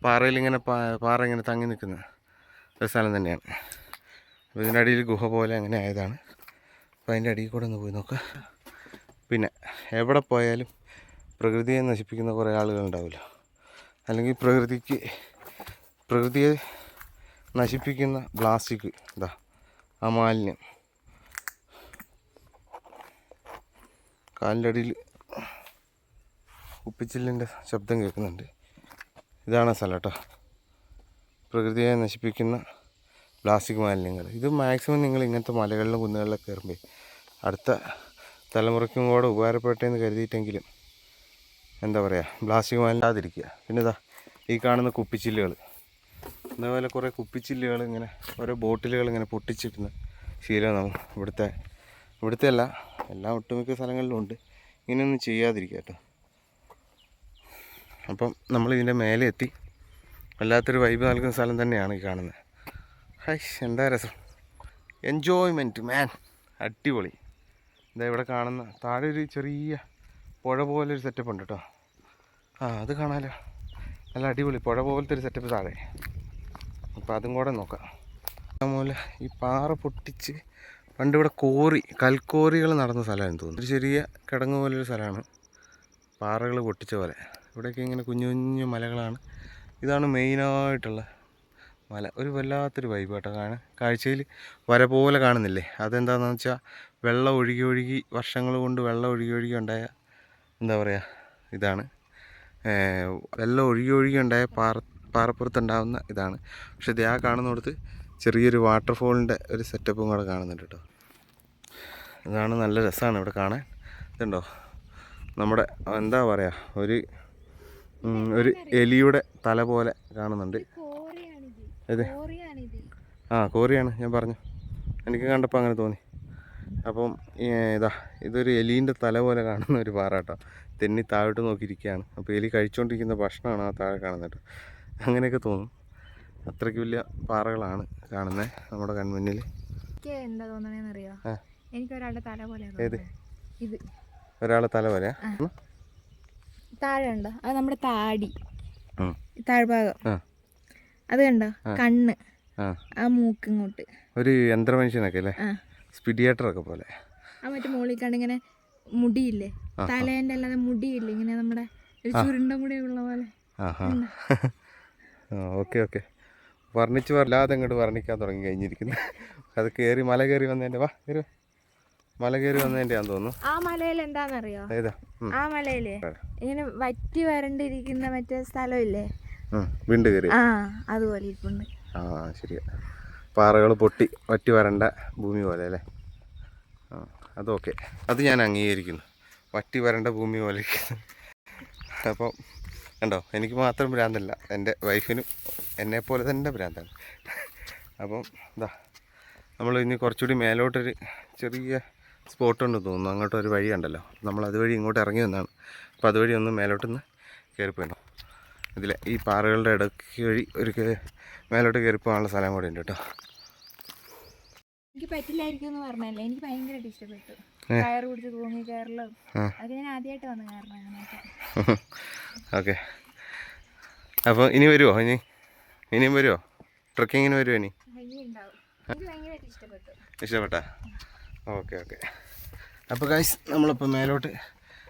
പാറയിലിങ്ങനെ പാറ ഇങ്ങനെ തങ്ങി നിൽക്കുന്ന ഒരു സ്ഥലം തന്നെയാണ്. അപ്പോൾ ഇതിനടിയിൽ ഗുഹ പോലെ അങ്ങനെ ആയതാണ്. അപ്പോൾ അതിൻ്റെ അടിയിൽ കൂടെ ഒന്ന് പോയി നോക്കാം. പിന്നെ എവിടെ പോയാലും പ്രകൃതിയെ നശിപ്പിക്കുന്ന കുറേ ആളുകളുണ്ടാവുമല്ലോ, അല്ലെങ്കിൽ പ്രകൃതിയെ നശിപ്പിക്കുന്ന പ്ലാസ്റ്റിക്, ഇതാ ആ മാലിന്യം. കാലിൻ്റെ അടിയിൽ ഉപ്പിച്ചില്ലിൻ്റെ ശബ്ദം കേൾക്കുന്നുണ്ട്. ഇതാണ് സ്ഥലം കേട്ടോ, പ്രകൃതിയെ നശിപ്പിക്കുന്ന പ്ലാസ്റ്റിക് മാലിന്യങ്ങൾ. ഇത് മാക്സിമം നിങ്ങൾ ഇങ്ങനത്തെ മലകളിലും കുന്നുകളിലൊക്കെ കയറുമ്പോൾ അടുത്ത തലമുറയ്ക്കും കൂടെ ഉപകാരപ്പെട്ടെന്ന് കരുതിയിട്ടെങ്കിലും എന്താ പറയുക പ്ലാസ്റ്റിക് മാലില്ലാതിരിക്കുക. പിന്നെ ഇതാ ഈ കാണുന്ന കുപ്പിച്ചില്ലുകൾ, ഇതേപോലെ കുറേ കുപ്പിച്ചില്ലുകൾ ഇങ്ങനെ ഓരോ ബോട്ടിലുകൾ ഇങ്ങനെ പൊട്ടിച്ചിട്ടുന്ന ശീലം നമുക്ക് ഇവിടുത്തെ അല്ല, എല്ലാ ഒട്ടുമിക്ക സ്ഥലങ്ങളിലും ഉണ്ട്. ഇങ്ങനെയൊന്നും ചെയ്യാതിരിക്കുക കേട്ടോ. അപ്പം നമ്മളിതിൻ്റെ മേലെ എത്തി. വല്ലാത്തൊരു വൈബ് നൽകുന്ന സ്ഥലം തന്നെയാണ് ഈ കാണുന്നത്. ഹൈ, എന്താ രസം, എൻജോയ്മെൻറ്റ് മാൻ, അടിപൊളി. ഇതാ ഇവിടെ കാണുന്ന താഴെ ഒരു ചെറിയ പുഴ പോലൊരു സെറ്റപ്പ് ഉണ്ട് കേട്ടോ. അത് കാണാമല്ലോ, നല്ല അടിപൊളി പുഴ പോലത്തെ ഒരു സെറ്റപ്പ് താഴെ. അപ്പോൾ അതും കൂടെ നോക്കാം. അതുപോലെ ഈ പാറ പൊട്ടിച്ച് പണ്ട് ഇവിടെ കൽക്കോറികൾ നടന്ന സ്ഥലമാണെന്ന് തോന്നുന്നു. ഒരു ചെറിയ കിടങ്ങ് പോലൊരു സ്ഥലമാണ്, പാറകൾ പൊട്ടിച്ച പോലെ. ഇവിടെയൊക്കെ ഇങ്ങനെ കുഞ്ഞു കുഞ്ഞു മലകളാണ്. ഇതാണ് മെയിനായിട്ടുള്ള മല. ഒരു വല്ലാത്തൊരു വൈബ് കേട്ടോ. കാഴ്ചയിൽ വര പോലെ കാണുന്നില്ലേ, അതെന്താണെന്ന് വെച്ചാൽ വെള്ളം ഒഴുകി വർഷങ്ങൾ കൊണ്ട് വെള്ളം ഒഴുകി ഉണ്ടായ എന്താ പറയുക ഇതാണ്. വെള്ളം ഒഴുകി ഉണ്ടായ പാറപ്പുറത്തുണ്ടാകുന്ന ഇതാണ്. പക്ഷേ ഇത് കാണുന്നിടത്ത് ചെറിയൊരു വാട്ടർഫോളിൻ്റെ ഒരു സെറ്റപ്പും കൂടെ കാണുന്നുണ്ട് കേട്ടോ. ഇതാണ്, നല്ല രസമാണ് ഇവിടെ കാണാൻ. ഇതുണ്ടോ നമ്മുടെ എന്താ പറയുക ഒരു എലിയുടെ തല പോലെ കാണുന്നുണ്ട്. അതെ, കോറിയാണ് ഞാൻ പറഞ്ഞു, എനിക്ക് കണ്ടപ്പോൾ അങ്ങനെ തോന്നി. അപ്പം ഇതൊരു എലീൻ്റെ തല പോലെ കാണുന്ന ഒരു പാറ കേട്ടോ. തെന്നി താഴോട്ട് നോക്കിയിരിക്കുകയാണ്. അപ്പോൾ എലി കഴിച്ചുകൊണ്ടിരിക്കുന്ന ഭക്ഷണമാണ് ആ താഴെ കാണുന്നത് കേട്ടോ. അങ്ങനെയൊക്കെ തോന്നും. അത്രയ്ക്ക് വലിയ പാറകളാണ് കാണുന്നത് നമ്മുടെ കൺമുന്നിൽ. എന്താ തോന്നണേന്നറിയോ, എനിക്ക് ഒരാളുടെ തല പോലെ. ഏത് ഇത്? ഒരാളെ തല പോലെയാ? താഴെ ഉണ്ടോ, അത് നമ്മുടെ താഴ്ഭാഗം, അത് കണ്ടോ, കണ്ണ്, ആ മൂക്ക് ഇങ്ങോട്ട് ഒരു യന്ത്രമനുഷ്യനൊക്കെ അല്ലേ, സ്പീഡിയേറ്ററൊക്കെ പോലെ. ആ മറ്റേ മോളിൽ കണ്ടിങ്ങനെ മുടിയില്ലേ, തലേൻ്റെ അല്ലാതെ മുടിയില്ലേ, ഇങ്ങനെ നമ്മുടെ ഒരു ചുരുണ്ട മുടിയുള്ള പോലെ. ഓക്കെ വർണ്ണിച്ച് വല്ലാതെ അങ്ങോട്ട് വർണ്ണിക്കാൻ തുടങ്ങി കഴിഞ്ഞിരിക്കുന്നു. അത് മല കയറി വന്നതിൻ്റെ മല കയറി വന്നതിൻ്റെ ആണെന്ന് തോന്നുന്നു. ആ മലയിൽ എന്താണെന്നറിയോ, ആ മലയില് ഇങ്ങനെ വറ്റി വരണ്ടിരിക്കുന്ന മറ്റേ സ്ഥലമില്ലേ, വീണ്ടും കയറി, അതുപോലെ ഇരിപ്പുണ്ട്. ശരിയാ, പാറകൾ പൊട്ടി വറ്റി വരണ്ട ഭൂമി പോലെ അല്ലേ. അതൊക്കെ അത് ഞാൻ അംഗീകരിക്കുന്നു, വറ്റി വരണ്ട ഭൂമി പോലെ. അപ്പം കണ്ടോ, എനിക്ക് മാത്രം ഭ്രാന്തല്ല, എൻ്റെ വൈഫിനും എന്നെപ്പോലെ തന്നെ ഭ്രാന്താണ്. അപ്പം നമ്മൾ ഇനി കുറച്ചുകൂടി മേലോട്ടൊരു ചെറിയ സ്പോട്ടുണ്ടെന്ന് തോന്നുന്നു. അങ്ങോട്ടൊരു വഴി ഉണ്ടല്ലോ, നമ്മൾ അതുവഴി ഇങ്ങോട്ട് ഇറങ്ങി വന്നതാണ്. അപ്പോൾ അതുവഴി ഒന്ന് മേലോട്ടൊന്ന് കയറിപ്പോയിട്ടോ. ഇതിലെ ഈ പാറകളുടെ ഇടയ്ക്ക് വഴി മേലോട്ട് കയറിപ്പോകാനുള്ള സ്ഥലം കൂടെ ഉണ്ട് കേട്ടോ. എനിക്ക് പറ്റില്ലായിരിക്കും എന്ന് പറഞ്ഞല്ലേ, എനിക്ക് ഭയങ്കരമായിട്ട് ഇഷ്ടപ്പെട്ടു. കയറ് പിടിച്ച് തൂങ്ങി കയറലും അത് ഞാൻ ആദ്യമായിട്ട് വന്ന കാരണം അങ്ങനെയൊക്കെ. ഓക്കെ, അപ്പോൾ ഇനി വരുമോ? ഇനിയും വരുമോ? ട്രക്കിങ്ങിന് വരുമോ? ഇനി ഉണ്ടാവും. എനിക്ക് ഭയങ്കരമായിട്ട് ഇഷ്ടപ്പെട്ടാ? ഓക്കെ. അപ്പോൾ ഗൈസ്, നമ്മളിപ്പോൾ മേലോട്ട്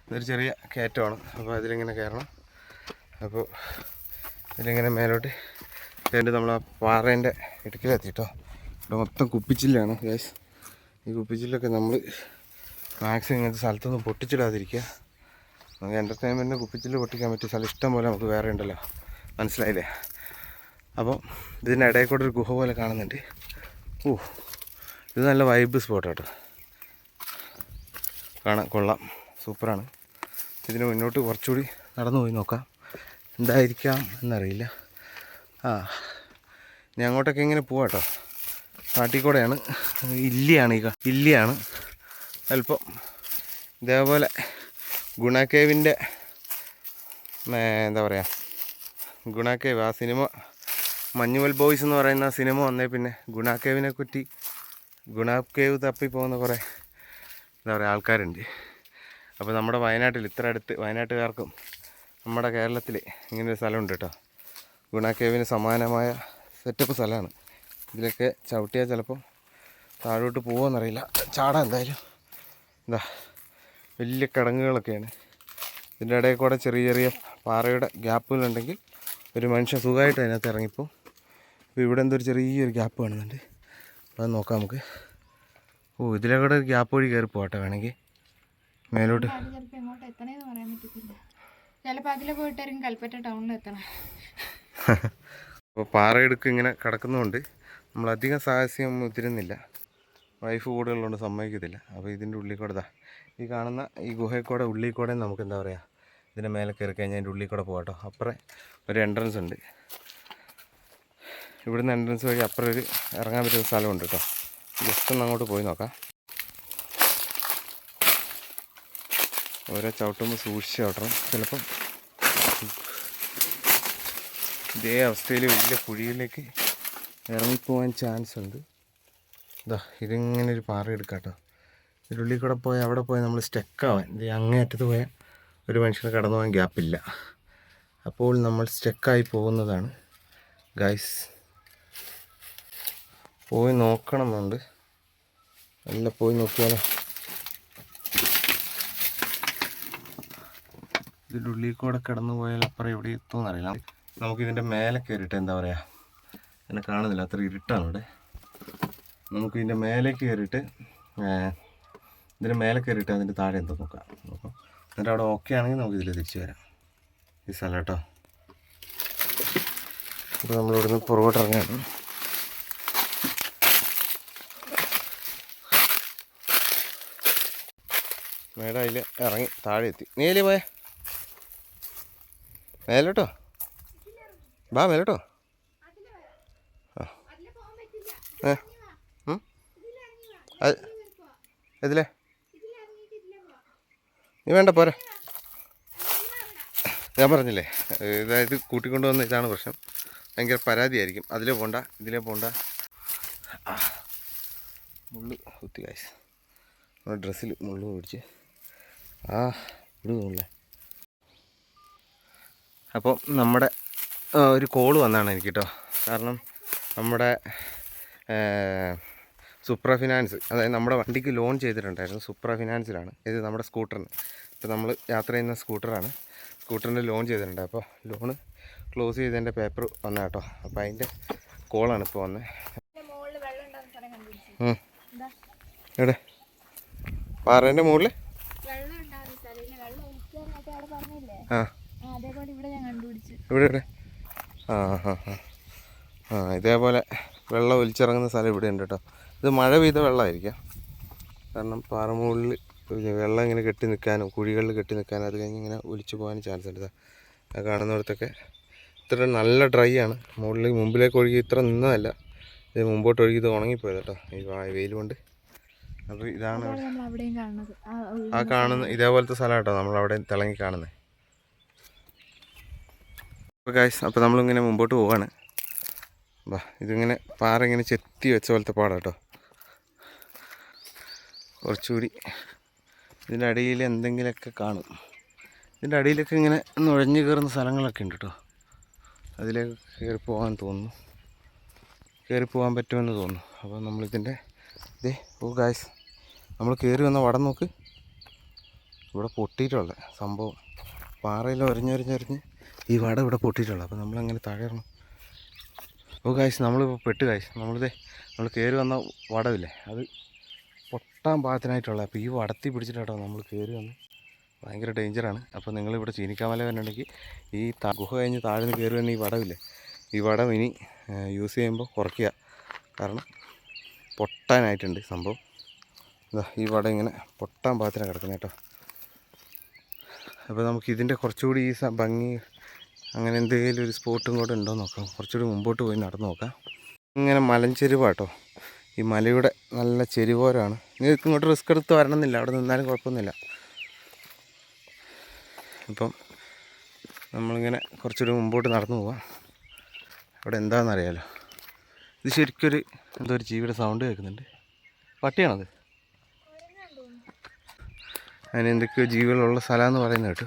ഇതൊരു ചെറിയ കയറ്റമാണ്. അപ്പോൾ അതിലിങ്ങനെ കയറണം. അപ്പോൾ ഇതിലിങ്ങനെ മേലോട്ട് കയറിയിട്ട് നമ്മൾ ആ പാറേൻ്റെ ഇടുക്കിലെത്തിട്ടോ. ഇവിടെ മൊത്തം കുപ്പിച്ചില്ലാണ് ഗൈസ്. ഈ കുപ്പിച്ചില്ലൊക്കെ നമ്മൾ മാക്സിമം ഇങ്ങനത്തെ സ്ഥലത്തൊന്നും പൊട്ടിച്ചിടാതിരിക്കുക. നമുക്ക് എൻ്റർടൈൻമെൻറ്റിന് കുപ്പിച്ചില് പൊട്ടിക്കാൻ പറ്റിയ സ്ഥലം ഇഷ്ടം പോലെ നമുക്ക് വേറെ ഉണ്ടല്ലോ, മനസ്സിലായില്ലേ? അപ്പം ഇതിൻ്റെ ഇടയിൽ കൂടെ ഒരു ഗുഹ പോലെ കാണുന്നുണ്ട്. ഇത് നല്ല വൈബ് സ്പോട്ട് കേട്ടോ, കാണാൻ കൊള്ളാം, സൂപ്പറാണ്. ഇതിന് മുന്നോട്ട് കുറച്ചുകൂടി നടന്നു പോയി നോക്കാം, എന്തായിരിക്കാം എന്നറിയില്ല. ഞാൻ അങ്ങോട്ടൊക്കെ ഇങ്ങനെ പോവാം കേട്ടോ. കാട്ടിൽ കൂടെയാണ്, ഇല്ലിയാണ് അല്പം ഇതേപോലെ ഗുണാക്കേവിൻ്റെ എന്താ പറയുക, ഗുണാക്കേവ് ആ സിനിമ മഞ്ഞുമൽ ബോയ്സ് എന്ന് പറയുന്ന സിനിമ വന്നേ പിന്നെ ഗുണാക്കേവിനെ പറ്റി ഗുണാക്കേവ് തപ്പിപ്പോകുന്ന കുറേ എന്താ പറയുക ആൾക്കാരുണ്ട്. അപ്പോൾ നമ്മുടെ വയനാട്ടിൽ ഇത്ര അടുത്ത് വയനാട്ടുകാർക്കും നമ്മുടെ കേരളത്തിൽ ഇങ്ങനൊരു സ്ഥലമുണ്ട് കേട്ടോ. ഗുണാക്കേവിന് സമാനമായ സെറ്റപ്പ് സ്ഥലമാണ്. ഇതിലൊക്കെ ചവിട്ടിയാൽ ചിലപ്പോൾ താഴോട്ട് പോകുമെന്നറിയില്ല, ചാടാൻ എന്തായാലും. വലിയ കിടങ്ങുകളൊക്കെയാണ്. ഇതിൻ്റെ ഇടയിൽ കൂടെ ചെറിയ പാറയുടെ ഗ്യാപ്പുകളുണ്ടെങ്കിൽ ഒരു മനുഷ്യൻ സുഖമായിട്ട് അതിനകത്ത് ഇറങ്ങിപ്പോൾ. അപ്പോൾ ഇവിടെ എന്തൊരു ചെറിയൊരു ഗ്യാപ്പ് കാണുന്നുണ്ട്, അത് നോക്കാം നമുക്ക്. ഇതിലെ കൂടെ ഒരു ഗ്യാപ്പ് വഴി കയറി പോകട്ടെ വേണമെങ്കിൽ മേലോട്ട്. അപ്പോൾ പാറയെടുക്ക് ഇങ്ങനെ കിടക്കുന്നതുകൊണ്ട് നമ്മളധികം സാഹസ്യം മുതിരുന്നില്ല. വൈഫ് കൂടുതലുള്ളതുകൊണ്ട് സമ്മതിക്കത്തില്ല. അപ്പോൾ ഇതിൻ്റെ ഉള്ളിൽ കൂടെ ഈ കാണുന്ന ഈ ഗുഹയിൽ കൂടെ ഉള്ളിൽ കൂടെ നമുക്ക് എന്താ പറയുക ഇതിൻ്റെ മേലെ കയറി കഴിഞ്ഞാൽ അതിൻ്റെ ഉള്ളിൽ കൂടെ പോകാം കേട്ടോ. അപ്പുറം ഒരു എൻട്രൻസ് ഉണ്ട്. ഇവിടുന്ന് എൻട്രൻസ് വഴി അപ്പുറം ഒരു ഇറങ്ങാൻ പറ്റുന്ന സ്ഥലമുണ്ട് കേട്ടോ. ജസ്റ്റ് ഒന്ന് അങ്ങോട്ട് പോയി നോക്കാം. ഓരോ ചവിട്ടുമ്പോൾ സൂക്ഷിച്ച് ചവിട്ടണം. ചിലപ്പം ഇതേ അവസ്ഥയിൽ വലിയ കുഴിയിലേക്ക് ഇറങ്ങിപ്പോകാൻ ചാൻസ് ഉണ്ട്. ഇതാ ഇതിങ്ങനെ ഒരു പാറ എടുക്കാം കേട്ടോ. ഇതിനുള്ളിൽ കൂടെ പോയാൽ അവിടെ പോയാൽ നമ്മൾ സ്റ്റക്കാവാൻ, ഇത് അങ്ങേയറ്റത്ത് പോയാൽ ഒരു മനുഷ്യന് കടന്നു പോകാൻ ഗ്യാപ്പില്ല. അപ്പോൾ നമ്മൾ സ്റ്റക്കായി പോകുന്നതാണ് ഗൈസ്. പോയി നോക്കണമെന്നുണ്ട്. അല്ല പോയി നോക്കിയാലോ. ഇതിൻ്റെ ഉള്ളിൽ കൂടെ കിടന്നു പോയാൽ അപ്പുറം എവിടെ എത്തുമെന്ന് അറിയില്ല. നമുക്കിതിൻ്റെ മേലെ കയറിയിട്ട് എന്താ പറയുക, എന്നെ കാണുന്നില്ല, അത്ര ഇരുട്ടാണ് ഇവിടെ. നമുക്കിതിൻ്റെ മേലേക്ക് കയറിയിട്ട് ഇതിൻ്റെ മേലെ കയറിയിട്ട് അതിൻ്റെ താഴെ എന്തോ നോക്കാം. എന്നിട്ട് അവിടെ ഓക്കെ ആണെങ്കിൽ നമുക്കിതിൽ തിരിച്ചു വരാം. ഈ സ്ഥലം കേട്ടോ. അപ്പോൾ നമ്മളിവിടുന്ന് പുറകോട്ട് ഇറങ്ങാണ്. മേഡം അതിൽ ഇറങ്ങി താഴെ എത്തി. നീലേ പോയേ മേലോട്ടോ, ബാ മേലോട്ടോ. ആ അത് ഇതിലേ നീ വേണ്ട പോരെ. ഞാൻ പറഞ്ഞില്ലേ, ഇതായത് കൂട്ടിക്കൊണ്ട് വന്ന ഇതാണ് പ്രശ്നം. ഭയങ്കര പരാതിയായിരിക്കും. അതിലേ പോണ്ട ഇതിലേ പോണ്ട. മുള്ളു കുത്തി കാശ് നമ്മുടെ ഡ്രസ്സിൽ മുള്ളു പിടിച്ച് ഇടുന്നില്ലേ. അപ്പോൾ നമ്മുടെ ഒരു കോള് വന്നതാണ് എനിക്ക് കേട്ടോ. കാരണം നമ്മുടെ സുപ്ര ഫിനാൻസ്, അതായത് നമ്മുടെ വണ്ടിക്ക് ലോൺ ചെയ്തിട്ടുണ്ടായിരുന്നു. സുപ്ര ഫിനാൻസിലാണ് ഇത്, നമ്മുടെ സ്കൂട്ടറിന്. ഇപ്പോൾ നമ്മൾ യാത്ര ചെയ്യുന്ന സ്കൂട്ടറിൻ്റെ ലോൺ ചെയ്തിട്ടുണ്ട്. അപ്പോൾ ലോണ് ക്ലോസ് ചെയ്തതിൻ്റെ പേപ്പർ വന്ന കേട്ടോ. അപ്പോൾ അതിൻ്റെ കോളാണ് ഇപ്പോൾ വന്നത്. എവിടെ പാറേൻ്റെ മുകളിൽ ഇവിടെ ഇതേപോലെ വെള്ളം ഒലിച്ചിറങ്ങുന്ന സ്ഥലം ഇവിടെ ഉണ്ട് കേട്ടോ. ഇത് മഴ പെയ്ത വെള്ളമായിരിക്കാം. കാരണം പാറമുകളിൽ വെള്ളം ഇങ്ങനെ കെട്ടി നിൽക്കാനും കുഴികളിൽ കെട്ടി നിൽക്കാനും അത് കഴിഞ്ഞ് ഇങ്ങനെ ഒലിച്ചു പോകാനും ചാൻസ് ഉണ്ട്. ആ കാണുന്നിടത്തൊക്കെ ഇത്ര നല്ല ഡ്രൈ ആണ്. മുമ്പിലേക്ക് ഒഴുകി ഇത്ര നിന്നതല്ല, ഇത് മുമ്പോട്ട് ഒഴുകി ഇത് ഉണങ്ങിപ്പോയത് കേട്ടോ ഈ വെയിൽ കൊണ്ട്. അപ്പോൾ ഇതാണ് ആ കാണുന്ന ഇതേപോലത്തെ സ്ഥലം കേട്ടോ നമ്മളവിടെ തിളങ്ങി കാണുന്നത്. അപ്പോൾ ഗൈസ്, അപ്പോൾ നമ്മളിങ്ങനെ മുമ്പോട്ട് പോവാണ്. ഇതിങ്ങനെ പാറ ഇങ്ങനെ ചെത്തി വെച്ച പോലത്തെ പാടാണ് കേട്ടോ. കുറച്ചുകൂടി ഇതിൻ്റെ അടിയിൽ എന്തെങ്കിലുമൊക്കെ കാണും. ഇതിൻ്റെ അടിയിലൊക്കെ ഇങ്ങനെ നുഴഞ്ഞു കയറുന്ന സ്ഥലങ്ങളൊക്കെ ഉണ്ട് കേട്ടോ. അതിലേക്ക് കയറി പോകാൻ തോന്നുന്നു, കയറി പോകാൻ പറ്റുമെന്ന് തോന്നുന്നു. അപ്പോൾ നമ്മളിതിൻ്റെ ഗൈസ്, നമ്മൾ കയറി വന്ന വടം നോക്ക്, ഇവിടെ പൊട്ടിയിട്ടുള്ള സംഭവം. പാറയിൽ ഒരഞ്ഞൊരഞ്ഞൊരഞ്ഞ് ഈ വട ഇവിടെ പൊട്ടിയിട്ടുള്ളത്. അപ്പോൾ നമ്മളങ്ങനെ താഴെ ഇറങ്ങും. ഗൈസ്, നമ്മളിപ്പോൾ പെട്ട് ഗൈസ്. നമ്മൾ കയറി വന്ന വടമില്ലേ, അത് പൊട്ടാൻ പാകത്തിനായിട്ടുള്ളത്. അപ്പോൾ ഈ വടത്തി പിടിച്ചിട്ടോ നമ്മൾ കയറി വന്ന്. ഭയങ്കര ഡേഞ്ചറാണ്. അപ്പോൾ നിങ്ങളിവിടെ ചീനിക്കാമല വരണമെങ്കിൽ ഈ ഗുഹ കഴിഞ്ഞ് താഴെ നിന്ന് കയറി വന്ന ഈ വടമില്ലേ, ഈ വടം ഇനി യൂസ് ചെയ്യുമ്പോൾ കുറയ്ക്കുക. കാരണം പൊട്ടാനായിട്ടുണ്ട് സംഭവം. ഈ വടം ഇങ്ങനെ പൊട്ടാൻ പാകത്തിനാണ് കിടക്കുന്നത് കേട്ടോ. അപ്പോൾ നമുക്കിതിൻ്റെ കുറച്ചുകൂടി ഈ ഭംഗി അങ്ങനെ എന്തെങ്കിലും ഒരു സ്പോട്ടും കൂടെ ഉണ്ടോ നോക്കാം. കുറച്ചുകൂടി മുമ്പോട്ട് പോയി നടന്നു നോക്കാം. ഇങ്ങനെ മലഞ്ചെരുവാട്ടോ, ഈ മലയുടെ നല്ല ചെരുവോരാണ്. നിങ്ങൾക്ക് ഇങ്ങോട്ട് റിസ്ക് എടുത്ത് വരണമെന്നില്ല, അവിടെ നിന്നാലും കുഴപ്പമൊന്നുമില്ല. അപ്പം നമ്മളിങ്ങനെ കുറച്ചുകൂടി മുമ്പോട്ട് നടന്നു പോവാം. അവിടെ എന്താണെന്നറിയാലോ. ഇത് ശരിക്കൊരു എന്തോ ഒരു ജീവിയുടെ സൗണ്ട് കേൾക്കുന്നുണ്ട്. പട്ടിയാണത്. അതിന് എന്തൊക്കെയോ ജീവികളുള്ള സ്ഥലമാണെന്ന് പറയുന്നത് കേട്ടോ.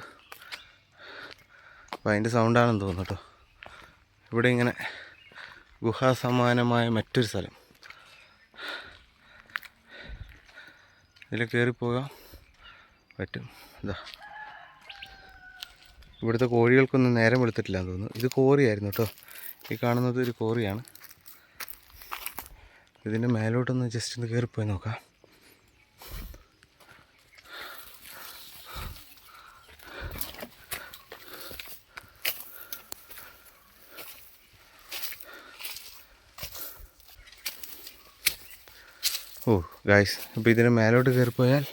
അപ്പോൾ അതിൻ്റെ സൗണ്ടാണെന്ന് തോന്നുന്നു കേട്ടോ. ഇവിടെ ഇങ്ങനെ ഗുഹാസമാനമായ മറ്റൊരു സ്ഥലം, ഇതിൽ കയറിപ്പോകാൻ പറ്റും. ഇവിടുത്തെ കോഴികൾക്കൊന്നും നേരം വെളുത്തിട്ടില്ല എന്ന് തോന്നുന്നു. ഇത് കോറിയായിരുന്നു കേട്ടോ. ഈ കാണുന്നത് ഒരു കോറിയാണ്. ഇതിൻ്റെ മേലോട്ടൊന്ന് ജസ്റ്റ് ഒന്ന് കയറിപ്പോയി നോക്കാം. ഗായ്സ്, അപ്പോൾ ഇതിന് മേലോട്ട് കയറിപ്പോയാൽ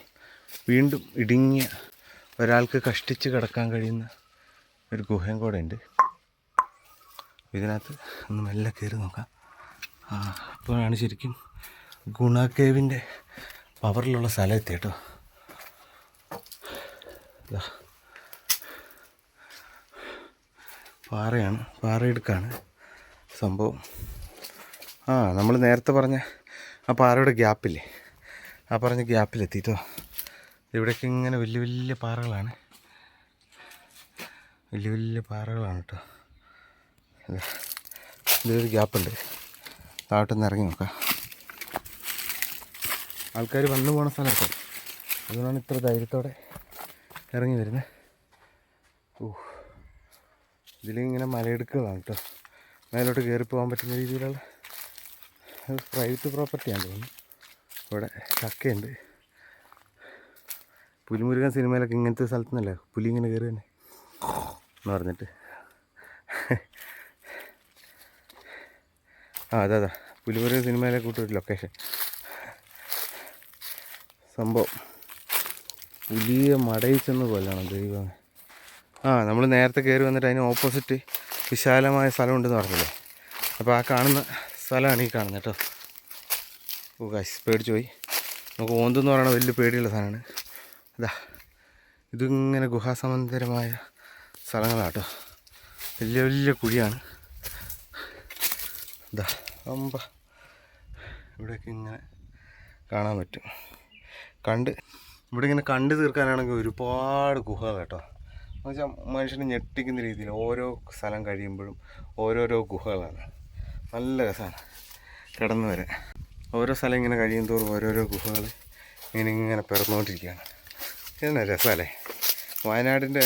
വീണ്ടും ഇടുങ്ങിയ ഒരാൾക്ക് കഷ്ടിച്ച് കിടക്കാൻ കഴിയുന്ന ഒരു ഗുഹയും കൂടെ ഉണ്ട്. ഇതിനകത്ത് ഒന്ന് മെല്ലെ കയറി നോക്കാം. അപ്പോഴാണ് ശരിക്കും ഗുണ കേവിൻ്റെ പവറിലുള്ള സ്ഥലം എത്തി കേട്ടോ. പാറയാണ്, പാറയിടുക്കാണ് സംഭവം. നമ്മൾ നേരത്തെ പറഞ്ഞ ആ പാറയുടെ ഗ്യാപ്പില്ലേ, ആ പറഞ്ഞ ഗ്യാപ്പിലെത്തിട്ടോ. ഇവിടേക്ക് ഇങ്ങനെ വലിയ വലിയ പാറകളാണ്, വലിയ വലിയ പാറകളാണ് കേട്ടോ. ഇതിലൊരു ഗ്യാപ്പുണ്ട്, താഴോട്ടൊന്ന് ഇറങ്ങി നോക്കാം. ആൾക്കാർ വന്നു പോണ സ്ഥലം കേട്ടോ, അതുകൊണ്ടാണ് ഇത്ര ധൈര്യത്തോടെ ഇറങ്ങി വരുന്നത്. ഇതിലിങ്ങനെ മലയിടുക്കുകളാണ് കേട്ടോ. മേലോട്ട് കയറി പോകാൻ പറ്റുന്ന രീതിയിലുള്ള പ്രൈവറ്റ് പ്രോപ്പർട്ടിയാണ് തോന്നുന്നു. ഇവിടെ ചക്കയുണ്ട്. പുലിമുരുകൻ സിനിമയിലൊക്കെ ഇങ്ങനത്തെ സ്ഥലത്തു നിന്നല്ലേ പുലി ഇങ്ങനെ കയറി തന്നെ എന്ന് പറഞ്ഞിട്ട്. അതാ പുലിമുരുകൻ സിനിമയിലെ കൂട്ടൊരു ലൊക്കേഷൻ സംഭവം. പുലിയെ മടയിച്ചെന്ന് പോലെയാണ് ദൈവം. നമ്മൾ നേരത്തെ കയറി വന്നിട്ട് അതിന് ഓപ്പോസിറ്റ് വിശാലമായ സ്ഥലമുണ്ടെന്ന് പറഞ്ഞില്ലേ. അപ്പോൾ ആ കാണുന്ന സ്ഥലമാണ് ഈ കാണുന്നത് കേട്ടോ. ഗൈസ് പേടിച്ചു പോയി. നമുക്ക് ഓന്തെന്ന് പറയുന്നത് വലിയ പേടിയുള്ള സാധനമാണ്. ഇതിങ്ങനെ ഗുഹാസമാന്തരമായ സ്ഥലങ്ങളാണ് കേട്ടോ. വലിയ വലിയ കുഴിയാണ്. ഇവിടെയൊക്കെ ഇങ്ങനെ കാണാൻ പറ്റും. ഇവിടെ ഇങ്ങനെ കണ്ടു തീർക്കാനാണെങ്കിൽ ഒരുപാട് ഗുഹകൾ കേട്ടോ. എന്നുവെച്ചാൽ മനുഷ്യനെ ഞെട്ടിക്കുന്ന രീതിയിൽ ഓരോ സ്ഥലം കഴിയുമ്പോഴും ഓരോരോ ഗുഹകളാണ്. നല്ല രസമാണ് കിടന്നു വരാൻ. ഓരോ സ്ഥലം ഇങ്ങനെ കഴിയും തോറും ഓരോരോ ഗുഹകൾ ഇങ്ങനെ പിറന്നുകൊണ്ടിരിക്കുകയാണ്. ഇതെന്നാ രസമല്ലേ. വയനാടിൻ്റെ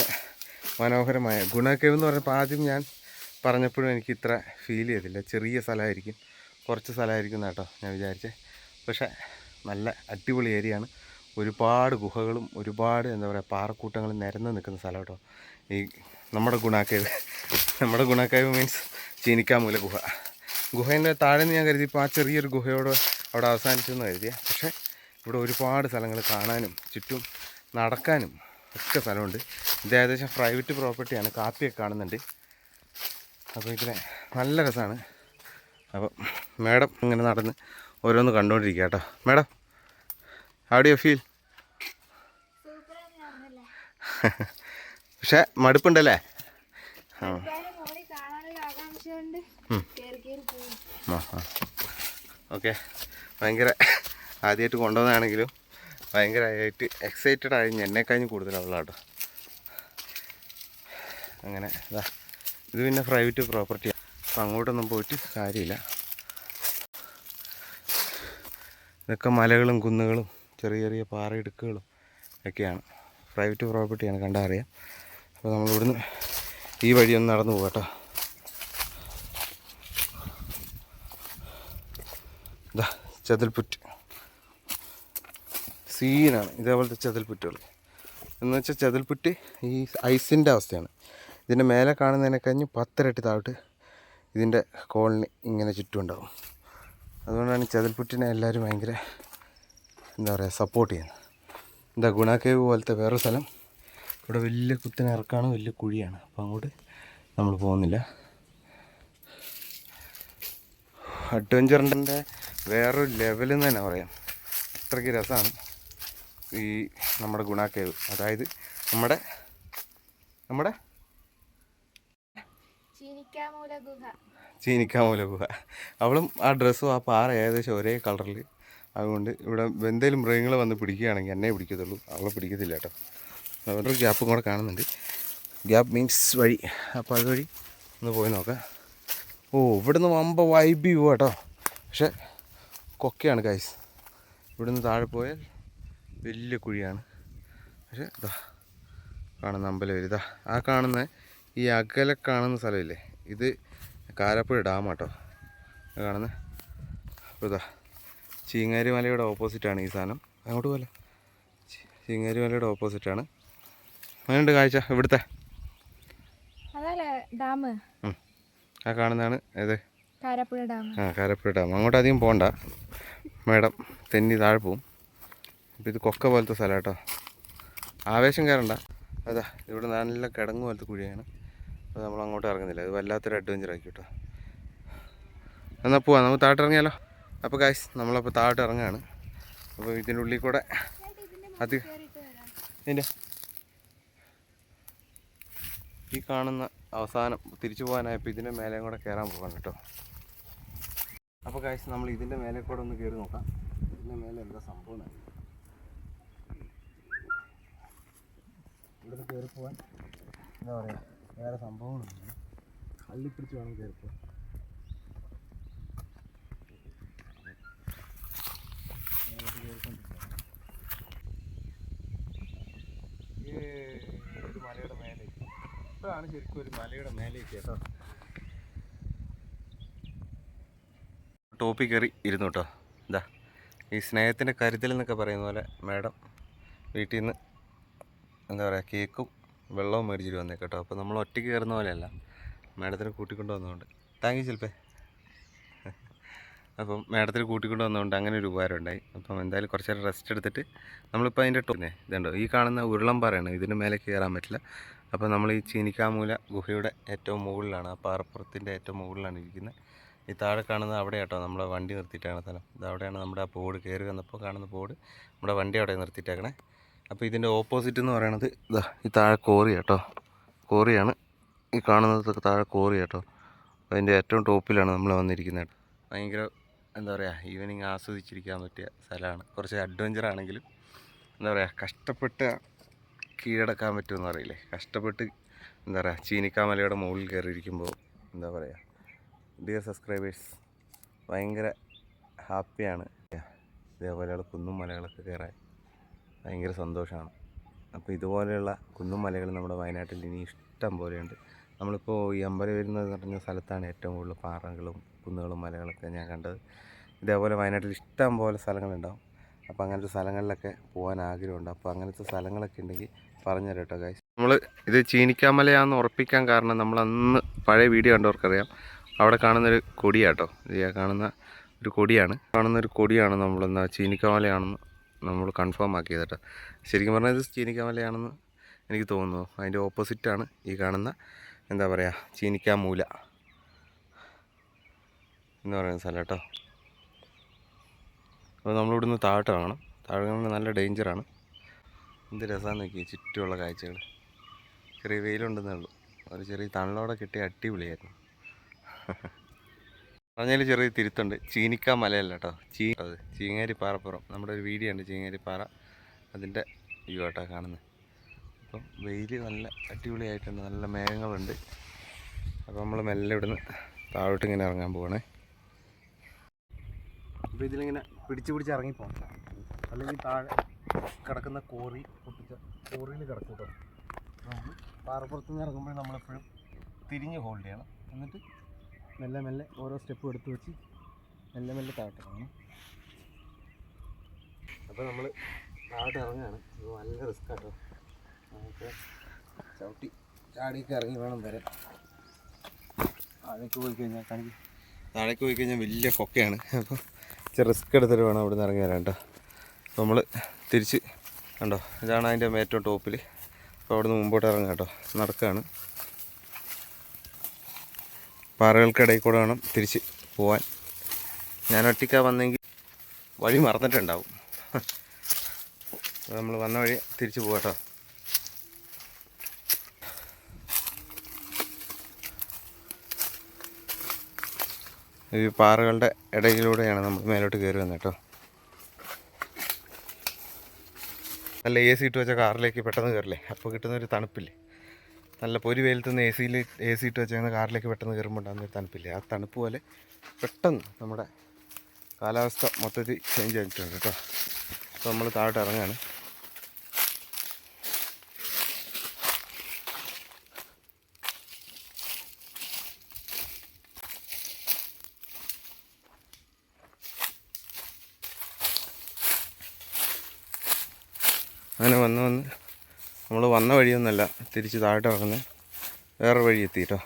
മനോഹരമായ ഗുണ കേവ് എന്ന് പറഞ്ഞപ്പോൾ ആദ്യം ഞാൻ പറഞ്ഞപ്പോഴും എനിക്ക് ഇത്ര ഫീൽ ചെയ്തില്ല. ചെറിയ സ്ഥലമായിരിക്കും, കുറച്ച് സ്ഥലമായിരിക്കും കേട്ടോ ഞാൻ വിചാരിച്ചത്. പക്ഷേ നല്ല അടിപൊളി ഏരിയയാണ്. ഒരുപാട് ഗുഹകളും ഒരുപാട് എന്താ പറയുക പാറക്കൂട്ടങ്ങളും നിരന്ന് നിൽക്കുന്ന സ്ഥലം കേട്ടോ ഈ നമ്മുടെ ഗുണ കേവ്. നമ്മുടെ ഗുണ കേവ് മീൻസ് ചീനിക്കാമൂല ഗുഹേൻ്റെ താഴെ നിന്ന് ഞാൻ കരുതി ഇപ്പോൾ ആ ചെറിയൊരു ഗുഹയോട് അവിടെ അവസാനിച്ചെന്ന് കരുതിയാൽ. പക്ഷേ ഇവിടെ ഒരുപാട് സ്ഥലങ്ങൾ കാണാനും ചുറ്റും നടക്കാനും ഒക്കെ സ്ഥലമുണ്ട്. ഇത് ഏകദേശം പ്രൈവറ്റ് പ്രോപ്പർട്ടിയാണ്. കാപ്പിയൊക്കെ കാണുന്നുണ്ട്. അപ്പോൾ ഇതിനെ നല്ല രസമാണ്. അപ്പോൾ മാഡം ഇങ്ങനെ നടന്ന് ഓരോന്ന് കണ്ടുകൊണ്ടിരിക്കുക കേട്ടോ. Madam how do you feel? പക്ഷേ മടുപ്പുണ്ടല്ലേ? ഓക്കെ. ഭയങ്കര ആദ്യമായിട്ട് കൊണ്ടുവന്നതാണെങ്കിലും ഭയങ്കരമായിട്ട് എക്സൈറ്റഡ് ആയി എന്നെക്കഴിഞ്ഞ് കൂടുതലുള്ള കേട്ടോ. അങ്ങനെ ഇത് പിന്നെ പ്രൈവറ്റ് പ്രോപ്പർട്ടിയാണ്. അപ്പം അങ്ങോട്ടൊന്നും പോയിട്ട് കാര്യമില്ല. ഇതൊക്കെ മലകളും കുന്നുകളും ചെറിയ ചെറിയ പാറയിടുക്കുകളും ഒക്കെയാണ്. പ്രൈവറ്റ് പ്രോപ്പർട്ടിയാണ്, കണ്ടാൽ അറിയാം. അപ്പോൾ നമ്മളിവിടുന്ന് ഈ വഴിയൊന്ന് നടന്നു പോകാം കേട്ടോ. ചെതൽപ്പുറ്റ് സീനാണ്. ഇതേപോലത്തെ ചെതൽപ്പുറ്റുകൾ എന്ന് വെച്ചാൽ ചെതൽപ്പുറ്റ് ഈ ഐസിൻ്റെ അവസ്ഥയാണ്. ഇതിൻ്റെ മേലെ കാണുന്നതിനെക്കഴിഞ്ഞ് 10 ഇരട്ടി താഴോട്ട് ഇതിൻ്റെ കോളനി ഇങ്ങനെ ചുറ്റും ഉണ്ടാവും. അതുകൊണ്ടാണ് ചെതൽപ്പുറ്റിനെ എല്ലാവരും ഭയങ്കര എന്താ പറയുക സപ്പോർട്ട് ചെയ്യുന്നത്. ഗുണ കേവ് പോലത്തെ വേറൊരു സ്ഥലം ഇവിടെ വലിയ കുത്തനെ ഇറക്കാണ്, വലിയ കുഴിയാണ്. അപ്പോൾ അങ്ങോട്ട് നമ്മൾ പോകുന്നില്ല. അഡ്വഞ്ചറിൻ്റെ വേറൊരു ലെവലെന്ന് തന്നെ പറയാം. അത്രയ്ക്ക് രസമാണ് ഈ നമ്മുടെ ഗുണ കേവ്. അതായത് നമ്മുടെ ചീനിക്കാമൂല ഗുഹ. അവളും ആ ഡ്രസ്സും ആ പാറ ഏകദേശം ഒരേ കളറിൽ. അതുകൊണ്ട് ഇവിടെ എന്തെങ്കിലും മൃഗങ്ങൾ വന്ന് പിടിക്കുകയാണെങ്കിൽ എന്നെ പിടിക്കത്തുള്ളൂ, അവളെ പിടിക്കത്തില്ല കേട്ടോ. അവരുടെ ഗ്യാപ്പും കൂടെ കാണുന്നുണ്ട്. ഗ്യാപ്പ് മീൻസ് വഴി. അപ്പോൾ അതുവഴി ഒന്ന് പോയി നോക്കാം. ഇവിടുന്ന് വമ്പ വൈബ് വ്യൂ കേട്ടോ. പക്ഷേ കൊക്കയാണ് ഗൈസ്. ഇവിടുന്ന് താഴെ പോയാൽ വലിയ കുഴിയാണ്. പക്ഷേ കാണുന്ന അമ്പലം ആ കാണുന്ന ഈ അകലെ കാണുന്ന സ്ഥലമില്ലേ, ഇത് കാരാപ്പുഴ ഡാം കേട്ടോ കാണുന്നത്. അപ്പോൾ ചീങ്ങാരി മലയുടെ ഓപ്പോസിറ്റാണ് ഈ സാധനം. അങ്ങോട്ട് പോലെ ചീങ്ങാരി മലയുടെ ഓപ്പോസിറ്റാണ്. അങ്ങനെയുണ്ട് കാഴ്ച ഇവിടുത്തെ ഡാം. ആ കാണുന്നതാണ് ഏത് കാരാപ്പുഴ ഡാം. കാരാപ്പുഴ ഡാം. അങ്ങോട്ട് അധികം പോകണ്ട, മേഡം തെന്നി താഴെ പോവും. അപ്പോൾ ഇത് കൊക്ക പോലത്തെ സ്ഥലം കേട്ടോ. ആവേശം കയറണ്ട. അതാ ഇവിടെ നല്ല കിടങ്ങ് പോലത്തെ കുഴിയാണ്. അത് നമ്മൾ അങ്ങോട്ട് ഇറങ്ങുന്നില്ല. അത് വല്ലാത്തൊരു അഡ്വഞ്ചർ ആക്കി കേട്ടോ. എന്നാൽ പോവാം, നമുക്ക് താഴോട്ട് ഇറങ്ങിയാലോ. അപ്പോൾ ഗൈസ് നമ്മളപ്പോൾ താഴോട്ട് ഇറങ്ങുകയാണ്. അപ്പോൾ ഇതിൻ്റെ ഉള്ളിൽ കൂടെ അത് ഇതിൻ്റെ ഈ കാണുന്ന അവസാനം തിരിച്ചു പോകാനായപ്പോൾ ഇതിൻ്റെ മേലെ കൂടെ കയറാൻ പോകാൻ കേട്ടോ. അപ്പോൾ ഗൈസ് നമ്മൾ ഇതിൻ്റെ മേലെ കൂടെ ഒന്ന് കയറി നോക്കാം. ഇതിൻ്റെ മേലെ എന്താ സംഭവം. ഇവിടെ കയറി പോകാൻ എന്താ പറയുക, വേറെ സംഭവങ്ങളൊന്നും കള്ളിപ്പിടിച്ച് വേണം കയറിപ്പോകാൻ. ഒരു മലയുടെ മേലെ ഇപ്പോഴാണ് ശരിക്കും ഒരു മലയുടെ മേലേക്ക് കേട്ടോ. ടോപ്പിൽ കയറി ഇരുന്നു കേട്ടോ. എന്താ ഈ സ്നേഹത്തിൻ്റെ കരുതൽ എന്നൊക്കെ പറയുന്ന പോലെ മാഡം വീട്ടിൽ നിന്ന് എന്താ പറയുക കേക്കും വെള്ളവും മേടിച്ചിട്ട് വന്നേ കേട്ടോ. അപ്പോൾ നമ്മൾ ഒറ്റയ്ക്ക് കയറുന്ന പോലെയല്ല, മാഡത്തിനെ കൂട്ടിക്കൊണ്ട് വന്നതുകൊണ്ട് താങ്ക് യു ശില്പേ. അപ്പം മാഡത്തിന് കൂട്ടിക്കൊണ്ട് വന്നതുകൊണ്ട് അങ്ങനെ ഒരു ഉപകാരം ഉണ്ടായി. അപ്പം എന്തായാലും കുറച്ച് നേരം റെസ്റ്റ് എടുത്തിട്ട് നമ്മളിപ്പോൾ അതിൻ്റെ ടോപ്പിനെ ഇതുണ്ടോ, ഈ കാണുന്ന ഉരുളംപാറയാണ്, ഇതിന് മേലെ കയറാൻ പറ്റില്ല. അപ്പോൾ നമ്മൾ ഈ ചീനിക്കാമൂല ഗുഹയുടെ ഏറ്റവും മുകളിലാണ്, ആ പാറപ്പുറത്തിൻ്റെ ഏറ്റവും മുകളിലാണ് ഇരിക്കുന്നത്. ഈ താഴെ കാണുന്നത് അവിടെ കേട്ടോ നമ്മളെ വണ്ടി നിർത്തിയിട്ടാണ് സ്ഥലം. ഇത് അവിടെയാണ് നമ്മുടെ ആ ബോർഡ് കയറി വന്നപ്പോൾ കാണുന്ന ബോർഡ്, നമ്മുടെ വണ്ടി അവിടെ നിർത്തിയിട്ടേക്കണേ. അപ്പോൾ ഇതിൻ്റെ ഓപ്പോസിറ്റ് എന്ന് പറയുന്നത് ഇതാ ഈ താഴെ കോറി കേട്ടോ. കോറിയാണ് ഈ കാണുന്നത്, താഴെ കോറി കേട്ടോ. അതിൻ്റെ ഏറ്റവും ടോപ്പിലാണ് നമ്മൾ വന്നിരിക്കുന്നത്. ഭയങ്കര എന്താ പറയുക, ഈവനിങ് ആസ്വദിച്ചിരിക്കാൻ പറ്റിയ സ്ഥലമാണ്. കുറച്ച് അഡ്വഞ്ചർ ആണെങ്കിലും എന്താ പറയുക, കഷ്ടപ്പെട്ട് കീഴടക്കാൻ പറ്റുമെന്ന് അറിയില്ലേ. കഷ്ടപ്പെട്ട് എന്താ പറയുക, ചീനിക്കാമലയുടെ മുകളിൽ കയറിയിരിക്കുമ്പോൾ എന്താ പറയുക, ഡിയർ സബ്സ്ക്രൈബേഴ്സ് ഭയങ്കര ഹാപ്പിയാണ്. ഇതേപോലെയുള്ള കുന്നും മലകളൊക്കെ കയറാൻ ഭയങ്കര സന്തോഷമാണ്. അപ്പോൾ ഇതുപോലെയുള്ള കുന്നും മലകൾ നമ്മുടെ വയനാട്ടിൽ ഇനി ഇഷ്ടം പോലെയുണ്ട്. നമ്മളിപ്പോൾ ഈ അമ്പലവയൽ എന്ന് പറഞ്ഞ സ്ഥലത്താണ് ഏറ്റവും കൂടുതൽ പാറകളും കുന്നുകളും മലകളൊക്കെ ഞാൻ കണ്ടത്. ഇതേപോലെ വയനാട്ടിൽ ഇഷ്ടം പോലെ സ്ഥലങ്ങളുണ്ടാവും. അപ്പോൾ അങ്ങനത്തെ സ്ഥലങ്ങളിലൊക്കെ പോകാൻ ആഗ്രഹമുണ്ട്. അപ്പോൾ അങ്ങനത്തെ സ്ഥലങ്ങളൊക്കെ ഉണ്ടെങ്കിൽ പറഞ്ഞുതരാം കേട്ടോ ഗൈസ്. നമ്മൾ ഇത് ചീനിക്കാമലയാണെന്ന് ഉറപ്പിക്കാൻ കാരണം നമ്മൾ അന്ന് പഴയ വീഡിയോ കണ്ടവർക്കറിയാം. അവിടെ കാണുന്നൊരു കൊടിയാട്ടോ, ഇത് കാണുന്ന ഒരു കൊടിയാണ്. കാണുന്നൊരു കൊടിയാണ് നമ്മളെന്നാ ചീനിക്കാമലയാണെന്ന് നമ്മൾ കൺഫേം ആക്കിയത് കേട്ടോ. ശരിക്കും പറഞ്ഞാൽ ഇത് ചീനിക്കാമലയാണെന്ന് എനിക്ക് തോന്നുന്നു. അതിൻ്റെ ഓപ്പോസിറ്റാണ് ഈ കാണുന്ന എന്താ പറയുക, ചീനിക്കാമൂല എന്ന് പറയുന്ന സ്ഥലം കേട്ടോ. അപ്പോൾ നമ്മളിവിടുന്ന് താഴോട്ട് ഇറങ്ങണം. താഴെ നല്ല ഡേഞ്ചറാണ്. എന്ത് രസമാണെന്ന് നോക്കി ചുറ്റുമുള്ള കാഴ്ചകൾ. ചെറിയ വെയിലുണ്ടെന്നേ ഉള്ളൂ, ഒരു ചെറിയ തണലോടെ കിട്ടിയ അടിപൊളിയായിരുന്നു. പറഞ്ഞാൽ ചെറിയ തിരുത്തുണ്ട്, ചീനിക്കാമലയല്ല കേട്ടോ, അത് ചീങ്ങേരി പാറപ്പുറം. നമ്മുടെ ഒരു വീഡിയോ ഉണ്ട് ചീങ്ങേരി പാറ, അതിൻ്റെ വ്യൂ കേട്ടോ കാണുന്നത്. അപ്പം വെയിൽ നല്ല അടിപൊളിയായിട്ടുണ്ട്, നല്ല മേഘങ്ങളുണ്ട്. അപ്പോൾ നമ്മൾ മെല്ലെ ഇവിടുന്ന് താഴോട്ട് ഇങ്ങനെ ഇറങ്ങാൻ പോവാണേ. അപ്പോൾ ഇതിലിങ്ങനെ പിടിച്ച് ഇറങ്ങിപ്പോകണം, അല്ലെങ്കിൽ താഴെ കിടക്കുന്ന കോറി പൊട്ടിച്ച കോറിയിൽ കിടക്കും കേട്ടോ. നമ്മൾ പാറപ്പുറത്ത് നിന്ന് ഇറങ്ങുമ്പോൾ നമ്മളെപ്പോഴും തിരിഞ്ഞ് ഹോൾഡ് ചെയ്യണം. എന്നിട്ട് മെല്ലെ മെല്ലെ ഓരോ സ്റ്റെപ്പ് എടുത്ത് വെച്ച് മെല്ലെ മെല്ലെ താഴോട്ട് ഇറങ്ങണം. അപ്പോൾ നമ്മൾ താഴോട്ട് ഇറങ്ങുകയാണ്. ഇത് നല്ല റിസ്ക് കേട്ടോ. നമുക്ക് ചവിട്ടി ചാടിയൊക്കെ ഇറങ്ങി വേണം വരാൻ. താഴേക്ക് പോയി കഴിഞ്ഞാൽ വലിയ കൊക്കയാണ്. അപ്പോൾ ഇച്ചിരി റിസ്ക് എടുത്തിട്ട് വേണം അവിടെ നിന്ന് ഇറങ്ങി വരാൻ കേട്ടോ. അപ്പോൾ നമ്മൾ തിരിച്ച് കണ്ടോ, ഇതാണ് അതിൻ്റെ ഏറ്റവും ടോപ്പിൽ. അപ്പോൾ അവിടെ നിന്ന് മുമ്പോട്ട് ഇറങ്ങാം കേട്ടോ, നടക്കുകയാണ്. പാറകൾക്കിടയിൽ കൂടെ വേണം തിരിച്ച് പോവാൻ. ഞാൻ ഒറ്റയ്ക്കാ വന്നെങ്കിൽ വഴി മറന്നിട്ടുണ്ടാവും. അപ്പോൾ നമ്മൾ വന്ന വഴി തിരിച്ച് പോകാം കേട്ടോ. ഈ പാറകളുടെ ഇടയിലൂടെയാണ് നമ്മൾ മേലോട്ട് കയറി വന്നത് കേട്ടോ. നല്ല AC ഇട്ട് വെച്ച കാറിലേക്ക് പെട്ടെന്ന് കയറില്ലേ, അപ്പോൾ കിട്ടുന്നൊരു തണുപ്പില്ലേ. നല്ല പൊരി വെയിലത്ത് നിന്ന് AC ഇട്ട് വെച്ചേക്കുന്ന കാറിലേക്ക് പെട്ടെന്ന് കയറുമ്പോൾ ഉണ്ടാകുന്നൊരു തണുപ്പില്ലേ, ആ തണുപ്പ് പോലെ പെട്ടെന്ന് നമ്മുടെ കാലാവസ്ഥ മൊത്തത്തിൽ ചേഞ്ച് ആയിട്ടുണ്ട് കേട്ടോ. അപ്പോൾ നമ്മൾ താഴോട്ട് ഇറങ്ങുകയാണ്. അങ്ങനെ വന്ന് നമ്മൾ വന്ന വഴിയൊന്നുമല്ല, തിരിച്ച് താഴോട്ട് ഇറങ്ങുന്നത് വേറെ വഴി എത്തി കേട്ടോ.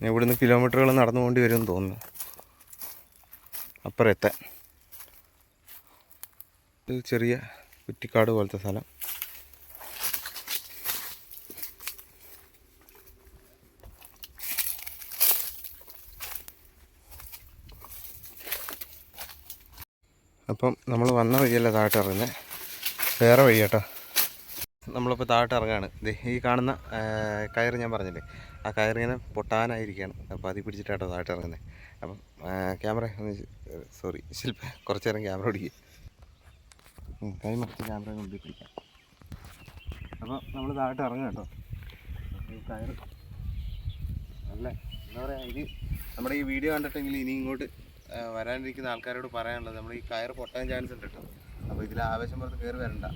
ഇവിടുന്ന് കിലോമീറ്ററുകൾ നടന്നു പോകേണ്ടി വരുമെന്ന് തോന്നുന്നു അപ്പുറം എത്താൻ. ഇത് ചെറിയ കുറ്റിക്കാട് പോലത്തെ സ്ഥലം. അപ്പം നമ്മൾ വന്ന വഴിയല്ല താഴോട്ട് ഇറങ്ങുന്നത്, വേറെ വഴി കേട്ടോ. നമ്മളിപ്പോൾ താഴോട്ട് ഇറങ്ങുകയാണ്. ഈ കാണുന്ന കയറ് ഞാൻ പറഞ്ഞില്ലേ, ആ കയറിങ്ങനെ പൊട്ടാനായിരിക്കുകയാണ്. അപ്പോൾ അതിൽ പിടിച്ചിട്ടാട്ടോ താഴോട്ട് ഇറങ്ങുന്നത്. അപ്പം ക്യാമറ ഒന്ന് സോറി ശില്പ കുറച്ച് നേരം ക്യാമറ പിടിക്കുക, കൈ മറിച്ച് ക്യാമറ മുമ്പിൽ പിടിക്കാം. അപ്പോൾ നമ്മൾ താഴോട്ട് ഇറങ്ങുക കേട്ടോ. ഈ കയറ് നല്ല എന്താ പറയുക, ഇത് നമ്മുടെ ഈ വീഡിയോ കണ്ടിട്ടെങ്കിൽ ഇനി ഇങ്ങോട്ട് വരാനിരിക്കുന്ന ആൾക്കാരോട് പറയാനുള്ളത്, നമ്മൾ ഈ കയറ് പൊട്ടാൻ ചാൻസ് ഉണ്ട് കേട്ടോ. അപ്പോൾ ഇതിൽ ആവേശം പുറത്ത് കയറി വരണ്ട,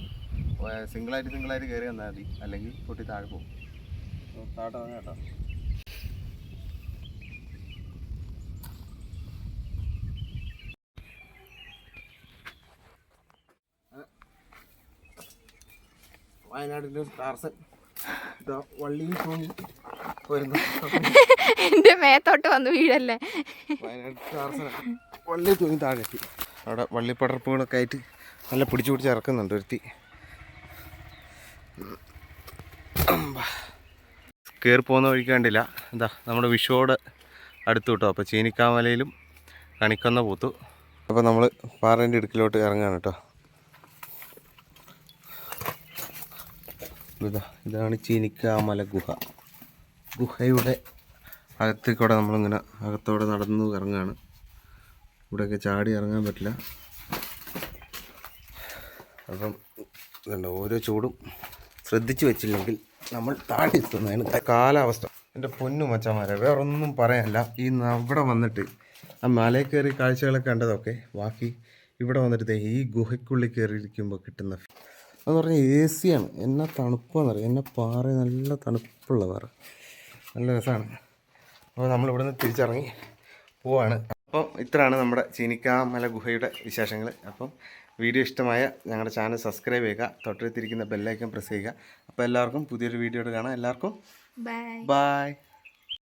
സിംഗിളായിട്ട് കയറി വന്നാൽ മതി, അല്ലെങ്കിൽ പൊട്ടി താഴെ പോകും. താഴോട്ട് ഇറങ്ങാം കേട്ടോ. വയനാടിൻ്റെ ടാർസൻ വള്ളിയും തൂങ്ങി വരുന്നു. എൻ്റെ മേത്തോട്ട് വന്ന് വീഴല്ലേ. വയനാട് ടാർസനൊക്കെ വള്ളി തൂങ്ങി താഴെ എത്തി. അവിടെ വള്ളിപ്പടർപ്പുകളൊക്കെ ആയിട്ട് നല്ല പിടിച്ച് ഇറക്കുന്നുണ്ട് ഒരുത്തി. കയറി പോകുന്ന വഴിക്ക് കണ്ടില്ല, എന്താ നമ്മുടെ വിഷുവോട് അടുത്ത് കിട്ടും. അപ്പോൾ ചീനിക്കാമലയിലും കണിക്കൊന്ന പൂത്തു. അപ്പോൾ നമ്മൾ പാറേൻ്റെ ഇടുക്കിലോട്ട് ഇറങ്ങുകയാണ് കേട്ടോ. ഇതാണ് ചീനിക്കാമല ഗുഹയുടെ അകത്തേക്കൂടെ നമ്മളിങ്ങനെ അകത്തോടെ നടന്നു ഇറങ്ങുകയാണ്. ഇവിടെയൊക്കെ ചാടി ഇറങ്ങാൻ പറ്റില്ല. അപ്പം ഇതുണ്ട്, ഓരോ ചൂടും ശ്രദ്ധിച്ച് വെച്ചില്ലെങ്കിൽ നമ്മൾ താഴെ എത്തുന്നതിന്. കാലാവസ്ഥ എൻ്റെ പൊന്നു മച്ചന്മാരെ, വേറൊന്നും പറയാനില്ല. ഈ ഇവിടെ വന്നിട്ട് ആ മലയിൽ കയറി കാഴ്ചകളൊക്കെ കണ്ടതൊക്കെ ബാക്കി ഇവിടെ വന്നിട്ട് ഈ ഗുഹയ്ക്കുള്ളിൽ കയറിയിരിക്കുമ്പോൾ കിട്ടുന്ന എന്ന് പറഞ്ഞാൽ AC ആണ്. എന്നാ തണുപ്പാണെന്നറിയാം, എന്നെ പാറ നല്ല തണുപ്പുള്ള പാറ, നല്ല രസമാണ്. അപ്പോൾ നമ്മളിവിടെ നിന്ന് തിരിച്ചിറങ്ങി പോവാണ്. അപ്പം ഇത്രയാണ് നമ്മുടെ ചീനിക്കാമല ഗുഹയുടെ വിശേഷങ്ങൾ. അപ്പം വീഡിയോ ഇഷ്ടമായ ഞങ്ങളുടെ ചാനൽ സബ്സ്ക്രൈബ് ചെയ്യുക, തൊട്ടടുത്തിരിക്കുന്ന ബെല്ലൈക്കൺ പ്രസ് ചെയ്യുക. അപ്പോൾ എല്ലാവർക്കും പുതിയൊരു വീഡിയോയോട് കാണാം. എല്ലാവർക്കും ബൈ. ബൈ.